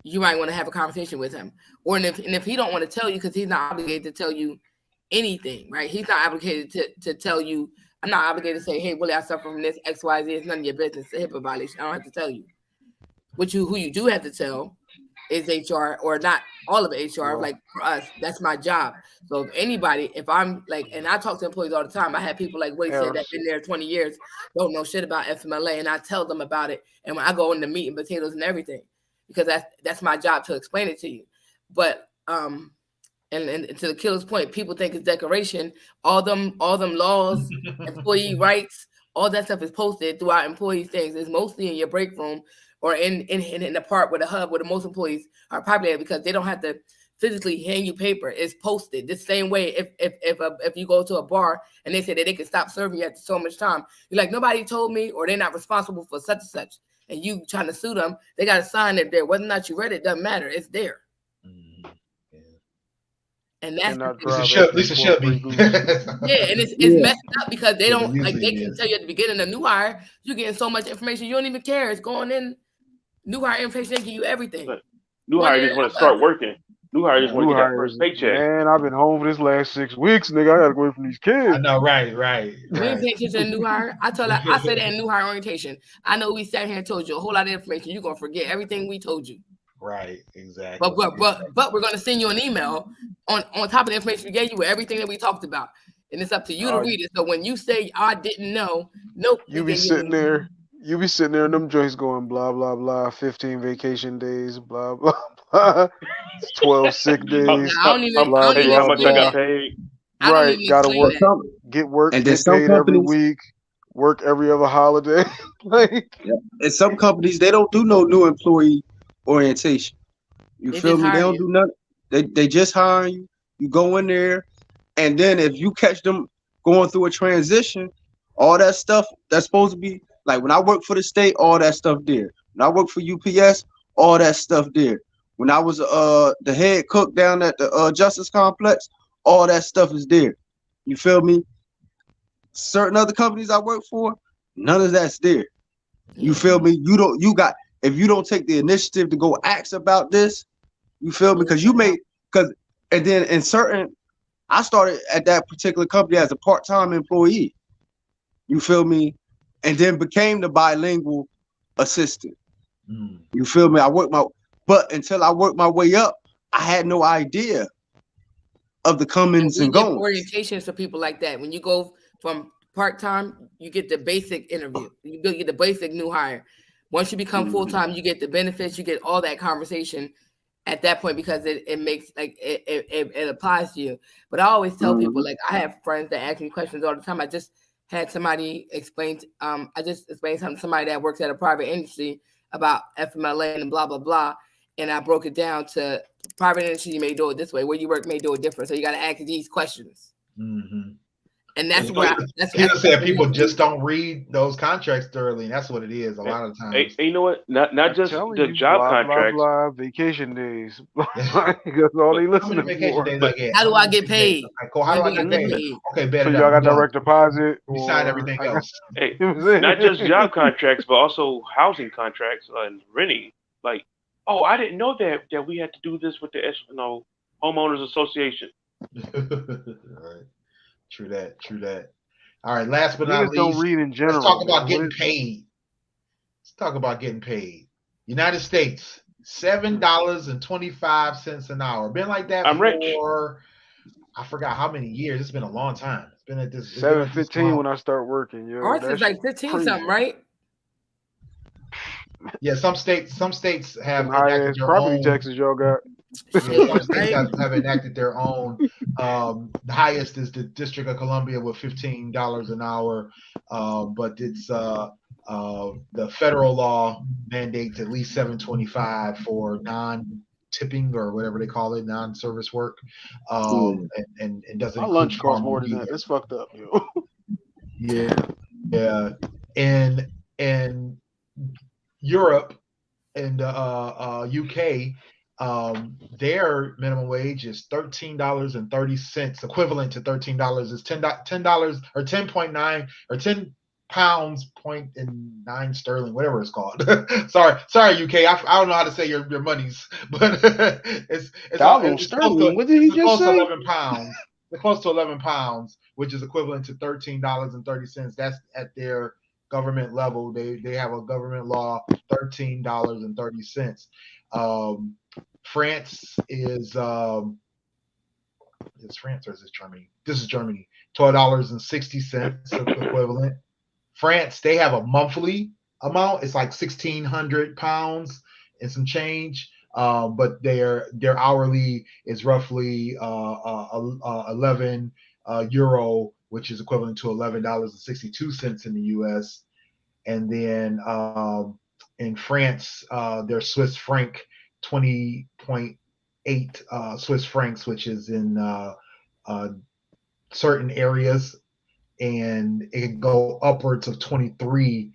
you might want to have a conversation with him. Or if he don't want to tell you, because he's not obligated to tell you anything, right? He's not obligated to tell you. I'm not obligated to say, hey, Willie, I suffer from this XYZ. It's none of your business. It's a HIPAA violation. I don't have to tell you. Who you do have to tell is HR, or not all of HR. Like for us, that's my job. So if anybody, if I'm like, and I talk to employees all the time, I have people like Willie said that been there 20 years, don't know shit about FMLA, and I tell them about it. And when I go into meat and potatoes and everything, because that's my job to explain it to you. But and to the killer's point, people think it's decoration. All them laws, employee rights, all that stuff is posted throughout employee things. It's mostly in your break room or in the part where the hub where the most employees are populated, because they don't have to physically hand you paper. It's posted the same way. If you go to a bar and they say that they can stop serving you at so much time, you're like, nobody told me, or they're not responsible for such and such, and you trying to sue them, they got a sign up there. Whether or not you read it doesn't matter. It's there. And that's at least it should be. Yeah, and it's messed up, because they don't, like, they can tell you at the beginning of new hire, you're getting so much information you don't even care. It's going in new hire information, they give you everything. But new hire just want to start working. New hire just want to get that first paycheck. Man, I've been home for this last 6 weeks, nigga. I gotta go away from these kids. I know, right. We ain't paying attention to new hire. I say that in new hire orientation. I know we sat here and told you a whole lot of information. You're gonna forget everything we told you. Right, exactly. But we're gonna send you an email on top of the information we gave you with everything that we talked about. And it's up to you to read it. So when you say I didn't know, nope. You be sitting there in them joints going blah blah blah, 15 vacation days, blah blah blah, 12 sick days. I don't even how much I got paid. Right, gotta work, get and get paid every week, work every other holiday. Like, and some companies, they don't do no new employee orientation. You feel me? They don't do nothing. They just hire you. You go in there, and then if you catch them going through a transition, all that stuff that's supposed to be, like when I worked for the state, all that stuff there. When I worked for UPS, all that stuff there. When I was the head cook down at the Justice Complex, all that stuff is there. You feel me? Certain other companies I work for, none of that's there. You feel me? If you don't take the initiative to go ask about this, you feel me? And then in certain, I started at that particular company as a part-time employee. You feel me? And then became the bilingual assistant. You feel me? But until I worked my way up, I had no idea of the comings and goings. Orientations for people like that. When you go from part-time, you get the basic interview. You get the basic new hire. Once you become full-time, you get the benefits, you get all that conversation. at that point because it makes like it applies to you. But I always tell people, like, I have friends that ask me questions all the time. I just had somebody explain I just explained something to somebody that works at a private industry about FMLA and blah blah blah, and I broke it down to private industry. You may do it this way. Where you work may do it different. So you got to ask these questions. And that's where Peter said people just don't read those contracts thoroughly, and that's what it is a lot of times. Hey, you know what? Not just the job contracts. Blah, vacation days. That's all they listening for. How do I get paid? How do I get paid? Okay, better. So y'all got direct deposit. We sign everything else. Hey, not just job contracts, but also housing contracts and renting. Like, oh, I didn't know that we had to do this with the homeowners association. Right. True that. All right, last but not least, don't read in general. Let's talk about getting paid. United States, $7.25 an hour. Been like that for I forgot how many years. It's been a long time. It's been at this $7.15 when I start working. Yo, ours is like 15 something, right? Yeah, some states have higher property taxes y'all got. Some states have enacted their own. The highest is the District of Columbia with $15 an hour, but it's the federal law mandates at least $7.25 for non-tipping or whatever they call it, non-service work, and doesn't. My lunch costs more than that. It's fucked up, yo. Yeah. In Europe and UK. Their minimum wage is $13.30, equivalent to $13 is $10 or 10.9 or 10 pounds 0.9 sterling, whatever it's called. sorry, UK. I don't know how to say your monies, but it's sterling. What did he just say? 11 pounds. They're close to 11 pounds, which is equivalent to $13.30. That's at their government level. They have a government law, $13.30. France is France or is this Germany? This is Germany. $12.60 equivalent. France, they have a monthly amount. It's like 1,600 pounds and some change. But their hourly is roughly 11 euro, which is equivalent to $11.62 in the US. And then in France, their Swiss franc, 20.8 Swiss francs, which is in certain areas, and it can go upwards of 23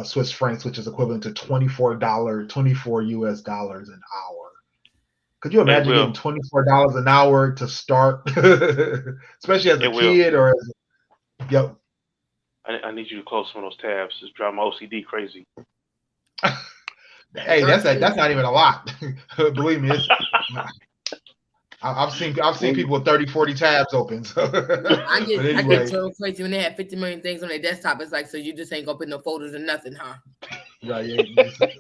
Swiss francs, which is equivalent to $24 US dollars an hour. Could you imagine getting $24 an hour to start, especially as a kid or as yep? I need you to close some of those tabs. It's driving my OCD crazy. Hey, that's not even a lot. Believe me, I've seen people with 30, 40 tabs open. So. I get so crazy when they have 50 million things on their desktop. It's like, so you just ain't gonna put no folders or nothing, huh? Right. Yeah,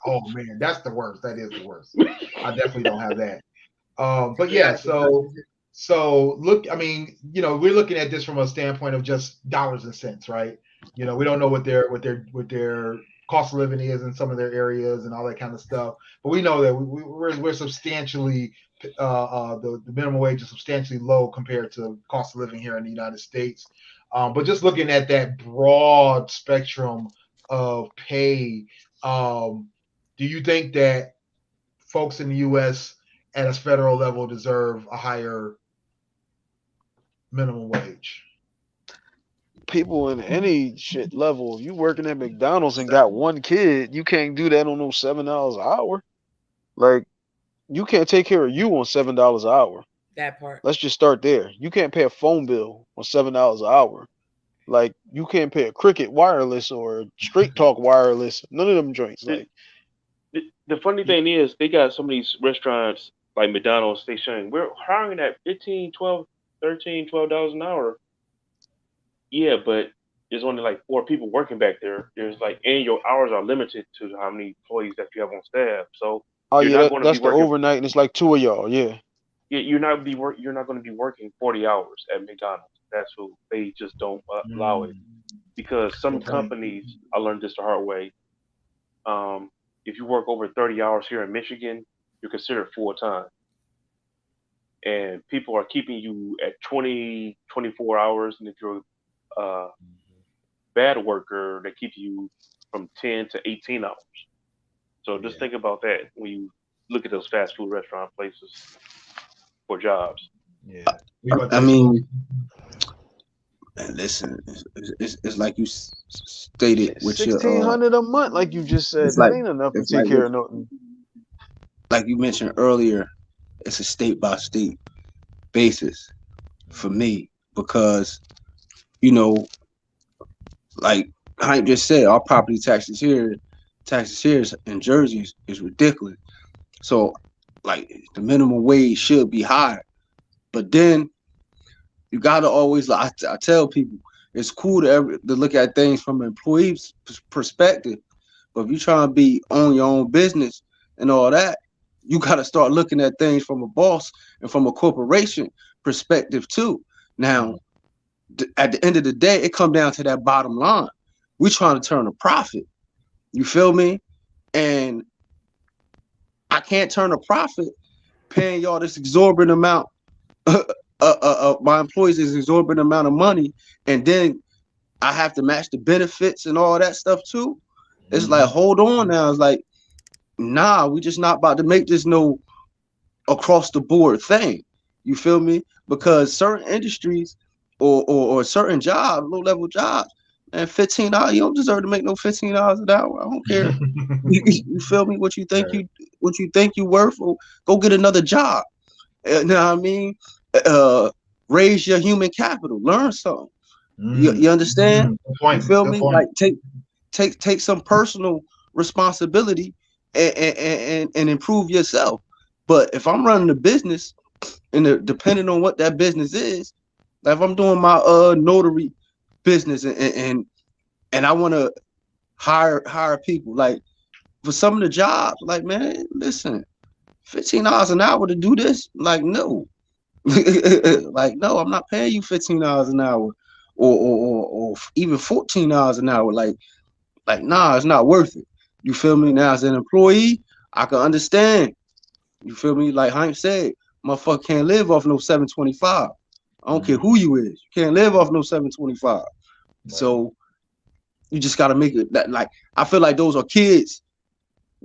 oh man, that's the worst. That is the worst. I definitely don't have that. But yeah, so look, I mean, we're looking at this from a standpoint of just dollars and cents, right? We don't know what their cost of living is in some of their areas and all that kind of stuff. But we know that we're substantially the minimum wage is substantially low compared to cost of living here in the United States. But just looking at that broad spectrum of pay, do you think that folks in the U.S. at a federal level deserve a higher minimum wage? People in any shit level, if you working at McDonald's and got one kid, you can't do that on no $7 an hour. Like, you can't take care of you on $7 an hour. That part. Let's just start there. You can't pay a phone bill on $7 an hour. Like, you can't pay a Cricket wireless or Straight Talk wireless. None of them joints. Like, the funny thing is, they got some of these restaurants like McDonald's. They saying we're hiring at $15, $12, $13, $12 an hour. Yeah, but there's only like 4 people working back there. There's like, and your hours are limited to how many employees that you have on staff. So that's the overnight, and it's like 2 of y'all. Yeah, you're not going to be working 40 hours at McDonald's. That's who they just don't allow it, because some companies, I learned this the hard way. If you work over 30 hours here in Michigan, you're considered full time. And people are keeping you at 20, 24 hours. And if you're a bad worker, they keep you from 10 to 18 hours. So just think about that when you look at those fast food restaurant places for jobs. Yeah. I mean, listen, it's like you stated with your 1,600 a month, like you just said. it's That like ain't enough to it's take like care of nothing. like you mentioned earlier, it's a state by state basis for me because like I just said, our property taxes here in Jersey is ridiculous. So like the minimum wage should be higher, but then you gotta always like I tell people it's cool to look at things from an employee's perspective, but if you try to be on your own business and all that, you gotta start looking at things from a boss and from a corporation perspective too. Now, at the end of the day, it comes down to that bottom line. We trying to turn a profit. You feel me? And I can't turn a profit paying y'all this exorbitant amount. My employees this exorbitant amount of money, and then I have to match the benefits and all that stuff too. It's like, hold on now. It's like, nah, we just not about to make this no across the board thing. You feel me? Because certain industries or certain jobs, low level jobs, and $15, you don't deserve to make no $15 an hour. I don't care. You feel me? What you think you worth? Or go get another job. You know what I mean? Raise your human capital. Learn something. You understand? You feel me? Like take some personal responsibility and improve yourself. But if I'm running a business, and depending on what that business is, like if I'm doing my notary business and I want to hire people, like for some of the jobs, like man, listen, $15 an hour to do this, like no, like no, I'm not paying you $15 an hour or even $14 an hour, like nah, it's not worth it. You feel me? Now as an employee, I can understand. You feel me? Like Hank said, motherfucker can't live off no 725. I don't care who you is. You can't live off no 725. So you just gotta make it that, like, I feel like those are kids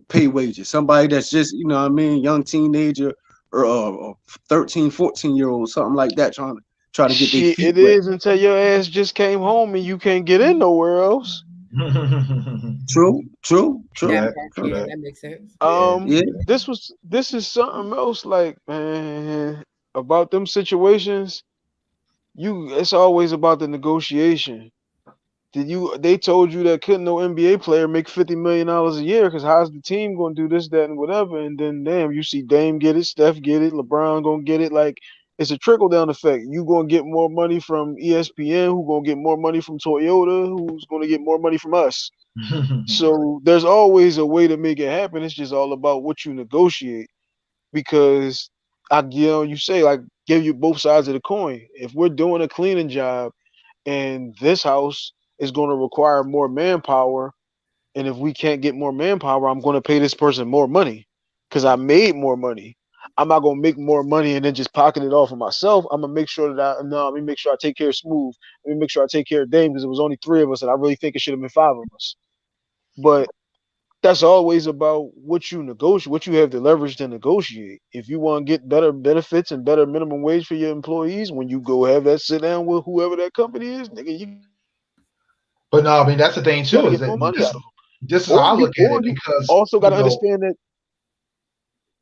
pay wages. Somebody that's just, you know what I mean, young teenager or 13, 14-year-old, something like that, trying to get their feet It wet. is until your ass just came home and you can't get in nowhere else. True. That makes sense. Yeah. This is something else, like, man, about them situations. It's always about the negotiation. They told you that couldn't no NBA player make $50 million a year, because how's the team gonna do this, that, and whatever? And then damn, you see Dame get it, Steph get it, LeBron gonna get it. Like, it's a trickle down effect. You gonna get more money from ESPN, who gonna get more money from Toyota, who's gonna get more money from us. So there's always a way to make it happen. It's just all about what you negotiate. Because you say, like, give you both sides of the coin. If we're doing a cleaning job and this house is going to require more manpower, and if we can't get more manpower, I'm going to pay this person more money because I made more money. I'm not going to make more money and then just pocket it off for myself. I'm going to make sure let me make sure I take care of Smooth. Let me make sure I take care of Dame, because it was only 3 of us, and I really think it should have been 5 of us. But that's always about what you negotiate, what you have the leverage to negotiate. If you want to get better benefits and better minimum wage for your employees, when you go have that sit down with whoever that company is, nigga, you But no, I mean that's the thing too, gotta is get that more money out of them. this is how I look at it, You because also got to understand that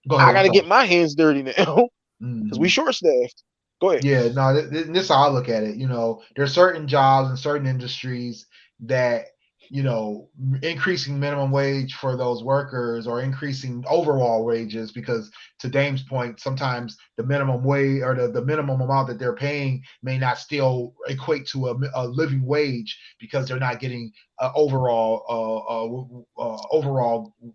go ahead, I got to get my hands dirty now because we short staffed. Go ahead. Yeah, no, this is how I look at it. There's certain jobs and certain industries that, increasing minimum wage for those workers or increasing overall wages, because to Dame's point, sometimes the minimum wage or the minimum amount that they're paying may not still equate to a living wage, because they're not getting overall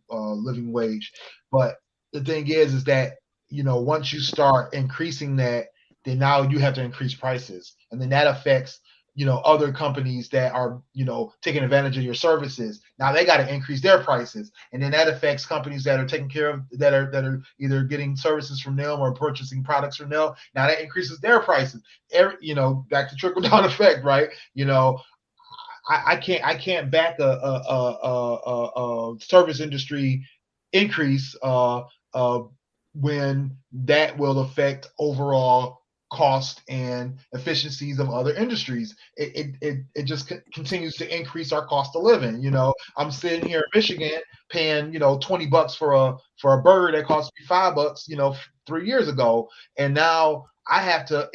living wage. But the thing is that, once you start increasing that, then now you have to increase prices, and then that affects other companies that are, taking advantage of your services. Now they got to increase their prices, and then that affects companies that are taking care of that are either getting services from them or purchasing products from them. Now that increases their prices. Back to trickle down effect, right? I can't back a service industry increase when that will affect overall cost and efficiencies of other industries. It just continues to increase our cost of living. I'm sitting here in Michigan paying $20 for a burger that cost me $5 3 years ago, and now I have to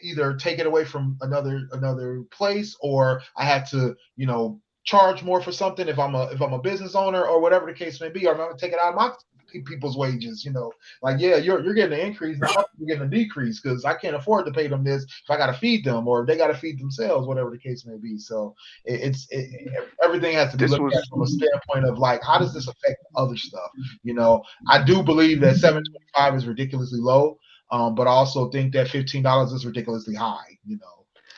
either take it away from another place, or I have to charge more for something if I'm a business owner, or whatever the case may be, or I'm going to take it out of my people's wages. Like, yeah, you're getting an increase, now you're getting a decrease because I can't afford to pay them this if I got to feed them, or if they got to feed themselves, whatever the case may be. So everything has to be looked at from a standpoint of like, how does this affect other stuff? I do believe that $7.25 is ridiculously low. But I also think that $15 is ridiculously high,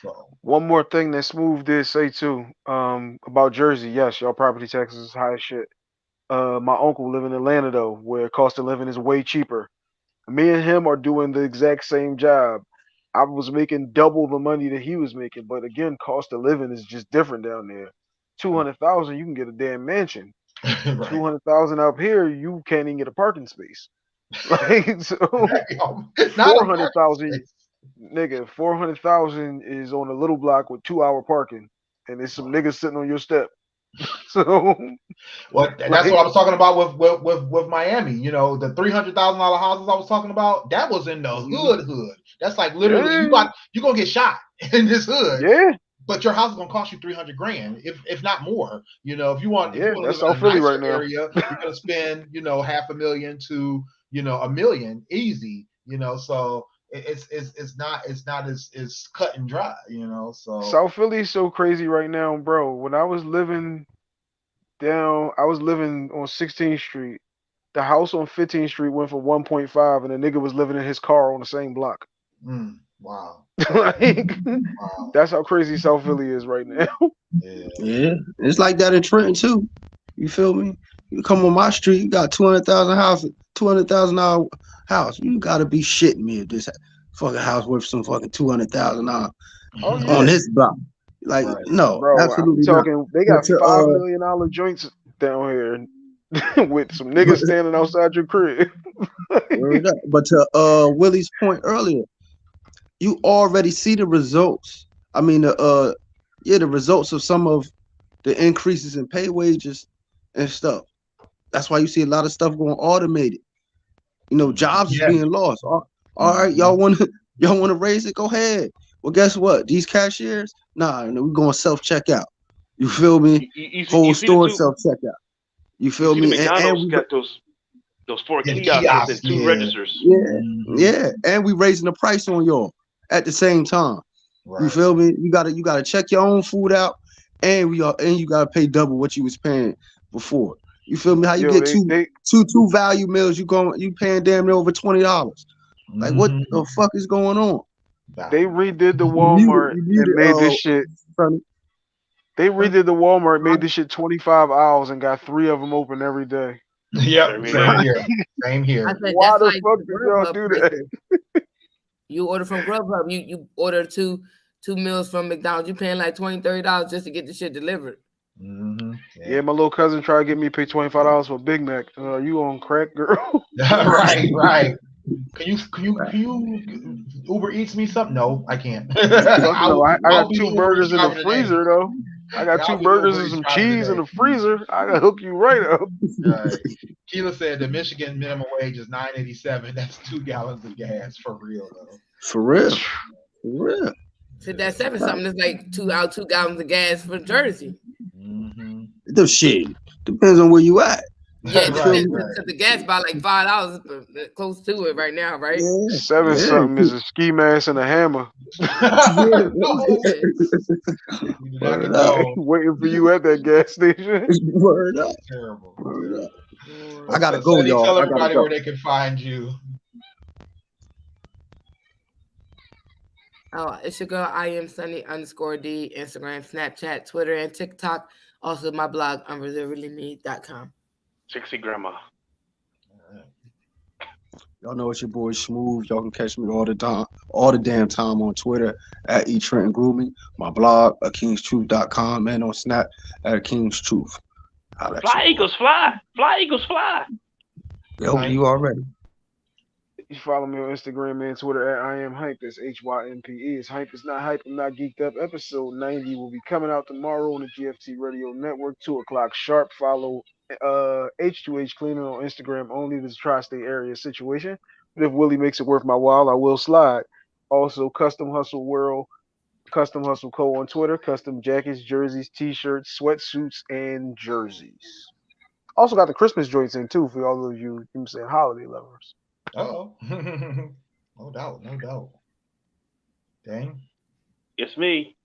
So one more thing that Smooth did say too, about Jersey. Yes, y'all property taxes is high as shit. My uncle live in Atlanta though, where cost of living is way cheaper. Me and him are doing the exact same job. I was making double the money that he was making, but again, cost of living is just different down there. 200,000, you can get a damn mansion. right. 200,000 up here, you can't even get a parking space. Like, so Not 400,000, nigga, 400,000 is on a little block with 2-hour parking, and there's some niggas sitting on your step. So, well, that's what I was talking about with Miami. The $300,000 houses I was talking about, that was in the hood. That's like literally you're gonna get shot in this hood. Yeah. But your house is gonna cost you $300,000, if not more. If you want, Yeah, if you want that's to live South in a Philly nicer right now. area, you're gonna spend $500,000 to $1 million easy. So it's not as cut and dry. So South Philly is so crazy right now, bro. When I was living on 16th Street. The house on 15th Street went for 1.5, and the nigga was living in his car on the same block. Wow. Like, Wow. that's how crazy South Philly is right now. Yeah, it's like that in Trenton too. You feel me? You come on my street, you got $200,000 house. You gotta be shitting me if this fucking house worth some fucking $200,000 on this block. Like, Right. no, Bro, absolutely I'm talking. not. They got But $5 million joints down here with some niggas standing outside your crib. But to Willie's point earlier, you already see the results. I mean, the results of some of the increases in pay wages and stuff. That's why you see a lot of stuff going automated. Jobs is being lost. All right, y'all want to raise it? Go ahead. Well, guess what? These cashiers, we're going self-checkout. You feel me? Whole store self-checkout. You feel me? McDonald's got those 4 kiosks and 2 registers. Yeah. And we raising the price on y'all at the same time. Right. You feel me? You gotta check your own food out, and you gotta pay double what you was paying before. You feel me? How you get two value meals? You paying damn near over $20. Like, what the fuck is going on? They redid the Walmart and made this shit. They redid the Walmart, made this shit 25 hours, and got 3 of them open every day. Yep, same here. Why the fuck did y'all do that? You order from Grubhub, you order two meals from McDonald's. You paying like $20, $30 just to get the shit delivered. Yeah, my little cousin tried to get me pay $25 for a Big Mac. You on crack, girl? Right. Can you Uber Eats me something? No, I can't. I got 2 burgers in the freezer though. I got 2 burgers and some cheese in the freezer. I gotta hook you right up. Right. Keela said the Michigan minimum wage is $9.87. That's 2 gallons of gas for real though. For real. So that 7 something is like 2 gallons of gas for Jersey. The shit depends on where you at. Yeah, the gas by like $5, close to it right now, right? Yeah. 7 something is a ski mask and a hammer. Waiting for you at that gas station. Word up. Terrible. Word up. I gotta go, y'all. Tell everybody where they can find you. Oh, it's your girl, I am Sunny _D, Instagram, Snapchat, Twitter, and TikTok. Also, my blog, unreservedlyme.com. 60 grandma. Y'all know it's your boy Smooth. Y'all can catch me all the damn time on Twitter at eTrenton Grooming, my blog at kingstruth.com, and on Snap at King's Truth. Fly Eagles fly! Fly Eagles fly! Yo, you already. You follow me on Instagram and Twitter at I am Hype. That's HYMPE. It's Hype is not hype. I'm not geeked up. Episode 90 will be coming out tomorrow on the GFT Radio Network, 2:00 sharp. Follow H2H Cleaning on Instagram only. This tri-state area situation. But if Willie makes it worth my while, I will slide. Also, Custom Hustle World, Custom Hustle Co. on Twitter. Custom jackets, jerseys, t-shirts, sweatsuits, and jerseys. Also got the Christmas joints in too for all of you know saying holiday lovers. Oh, no doubt, no doubt. Dang. It's me.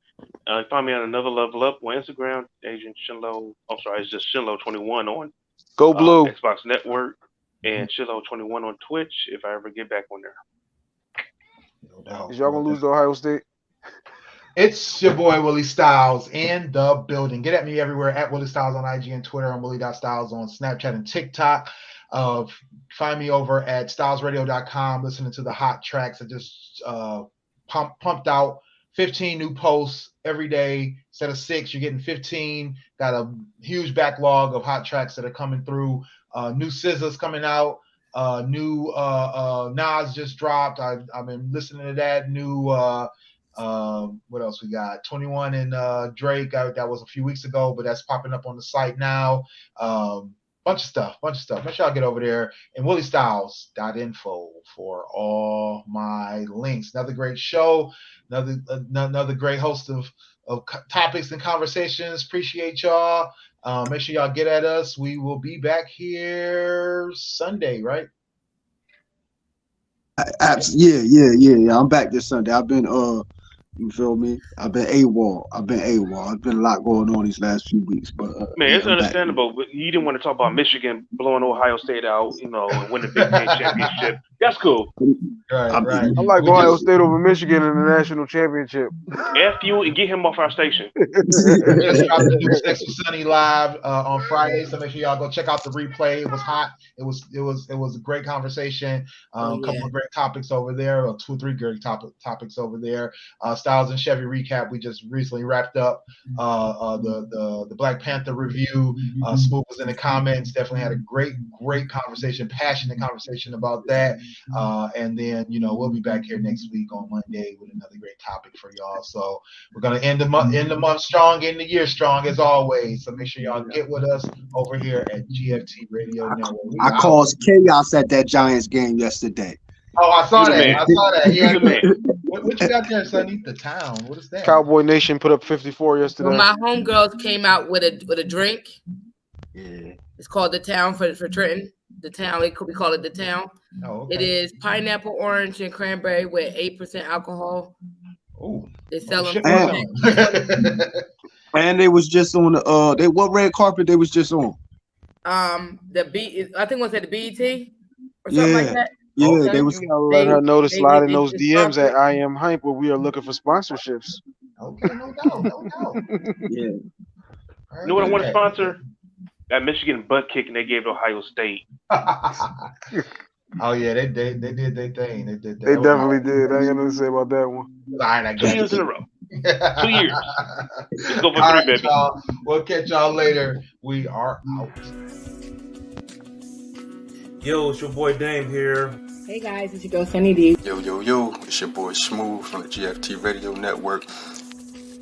Find me on Another Level Up on Instagram, Agent Shinlo. I'm sorry, it's just Shinlo21 on Go Blue. Xbox Network, and Shinlo21 on Twitch if I ever get back on there. No doubt. Is y'all gonna lose to Ohio State? It's your boy Willie Styles in the building. Get at me everywhere at Willie Styles on IG and Twitter, on Willie.Styles on Snapchat and TikTok. Find me over at stylesradio.com, listening to the hot tracks. I just pumped out 15 new posts every day. Instead of 6, you're getting 15. Got a huge backlog of hot tracks that are coming through. New SZA's coming out. New Nas just dropped. I've been listening to that. New what else we got? 21 and Drake. That was a few weeks ago, but that's popping up on the site now. Bunch of stuff. Make sure y'all get over there and williestyles.info for all my links. Another great show. Another great host of topics and conversations. Appreciate y'all. Make sure y'all get at us. We will be back here Sunday, right? Yeah. I'm back this Sunday. I've been you feel me? I've been AWOL. I've been a lot going on these last few weeks, but man, it's understandable. But you didn't want to talk about Michigan blowing Ohio State out, and winning the Big Ten championship. That's cool. Right. I like Ohio State over Michigan in the national championship. F you and get him off our station. Just dropped the new Sex with Sunny live on Friday, so make sure y'all go check out the replay. It was hot. It was a great conversation. A couple of great topics over there, or 2 or 3 great topics over there. Styles and Chevy recap. We just recently wrapped up the Black Panther review. Smooth was in the comments. Definitely had a great conversation, passionate conversation about that. And then we'll be back here next week on Monday with another great topic for y'all. So we're gonna end the month strong, end the year strong as always. So make sure y'all get with us over here at GFT Radio Network. I caused chaos at that Giants game yesterday. Oh, I saw that. Yeah. What you got there, Sonny? The town. What is that? Cowboy Nation put up 54 yesterday. Well, my homegirls came out with a drink. Yeah. It's called the Town for Trenton. The Town. We call it the Town. Oh, okay. It is pineapple, orange, and cranberry with 8% alcohol. Oh, they sell them. And they was just on the what red carpet they was just on? I think was at the BET or something like that. Yeah, okay. they was. Let her know to slide in those DMs at I am Hype where we are looking for sponsorships. Okay, no doubt. Yeah. You know what I want to sponsor? That Michigan butt kicking they gave to Ohio State. Oh yeah, they did their thing. They did. They definitely did. I ain't got nothing to say about that one. All right, I 2 years in a row. 2 years. Let's go for 3, right, baby. Y'all. We'll catch y'all later. We are out. Yo, it's your boy Dame here. Hey guys, it's your girl Sunny D. Yo, it's your boy Smooth from the GFT Radio Network.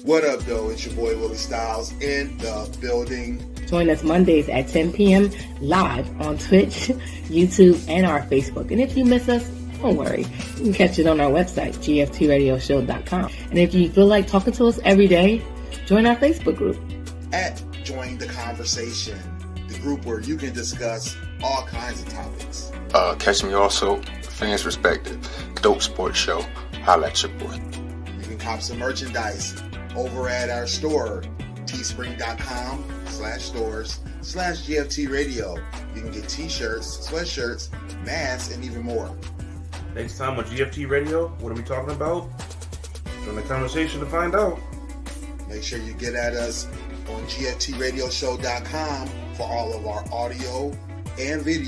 What up, though? It's your boy Willie Styles in the building. Join us Mondays at 10 p.m. live on Twitch, YouTube, and our Facebook. And if you miss us, don't worry. You can catch it on our website, gftradioshow.com. And if you feel like talking to us every day, join our Facebook group. At Join the Conversation, the group where you can discuss all kinds of topics. Catch me also, Fans Perspective, Dope Sports Show. Holla at your boy. You can cop some merchandise over at our store, teespring.com/stores/GFT Radio. You can get t-shirts, sweatshirts, masks, and even more. Next time on GFT Radio, what are we talking about? Join the conversation to find out. Make sure you get at us on GFTradioshow.com for all of our audio and video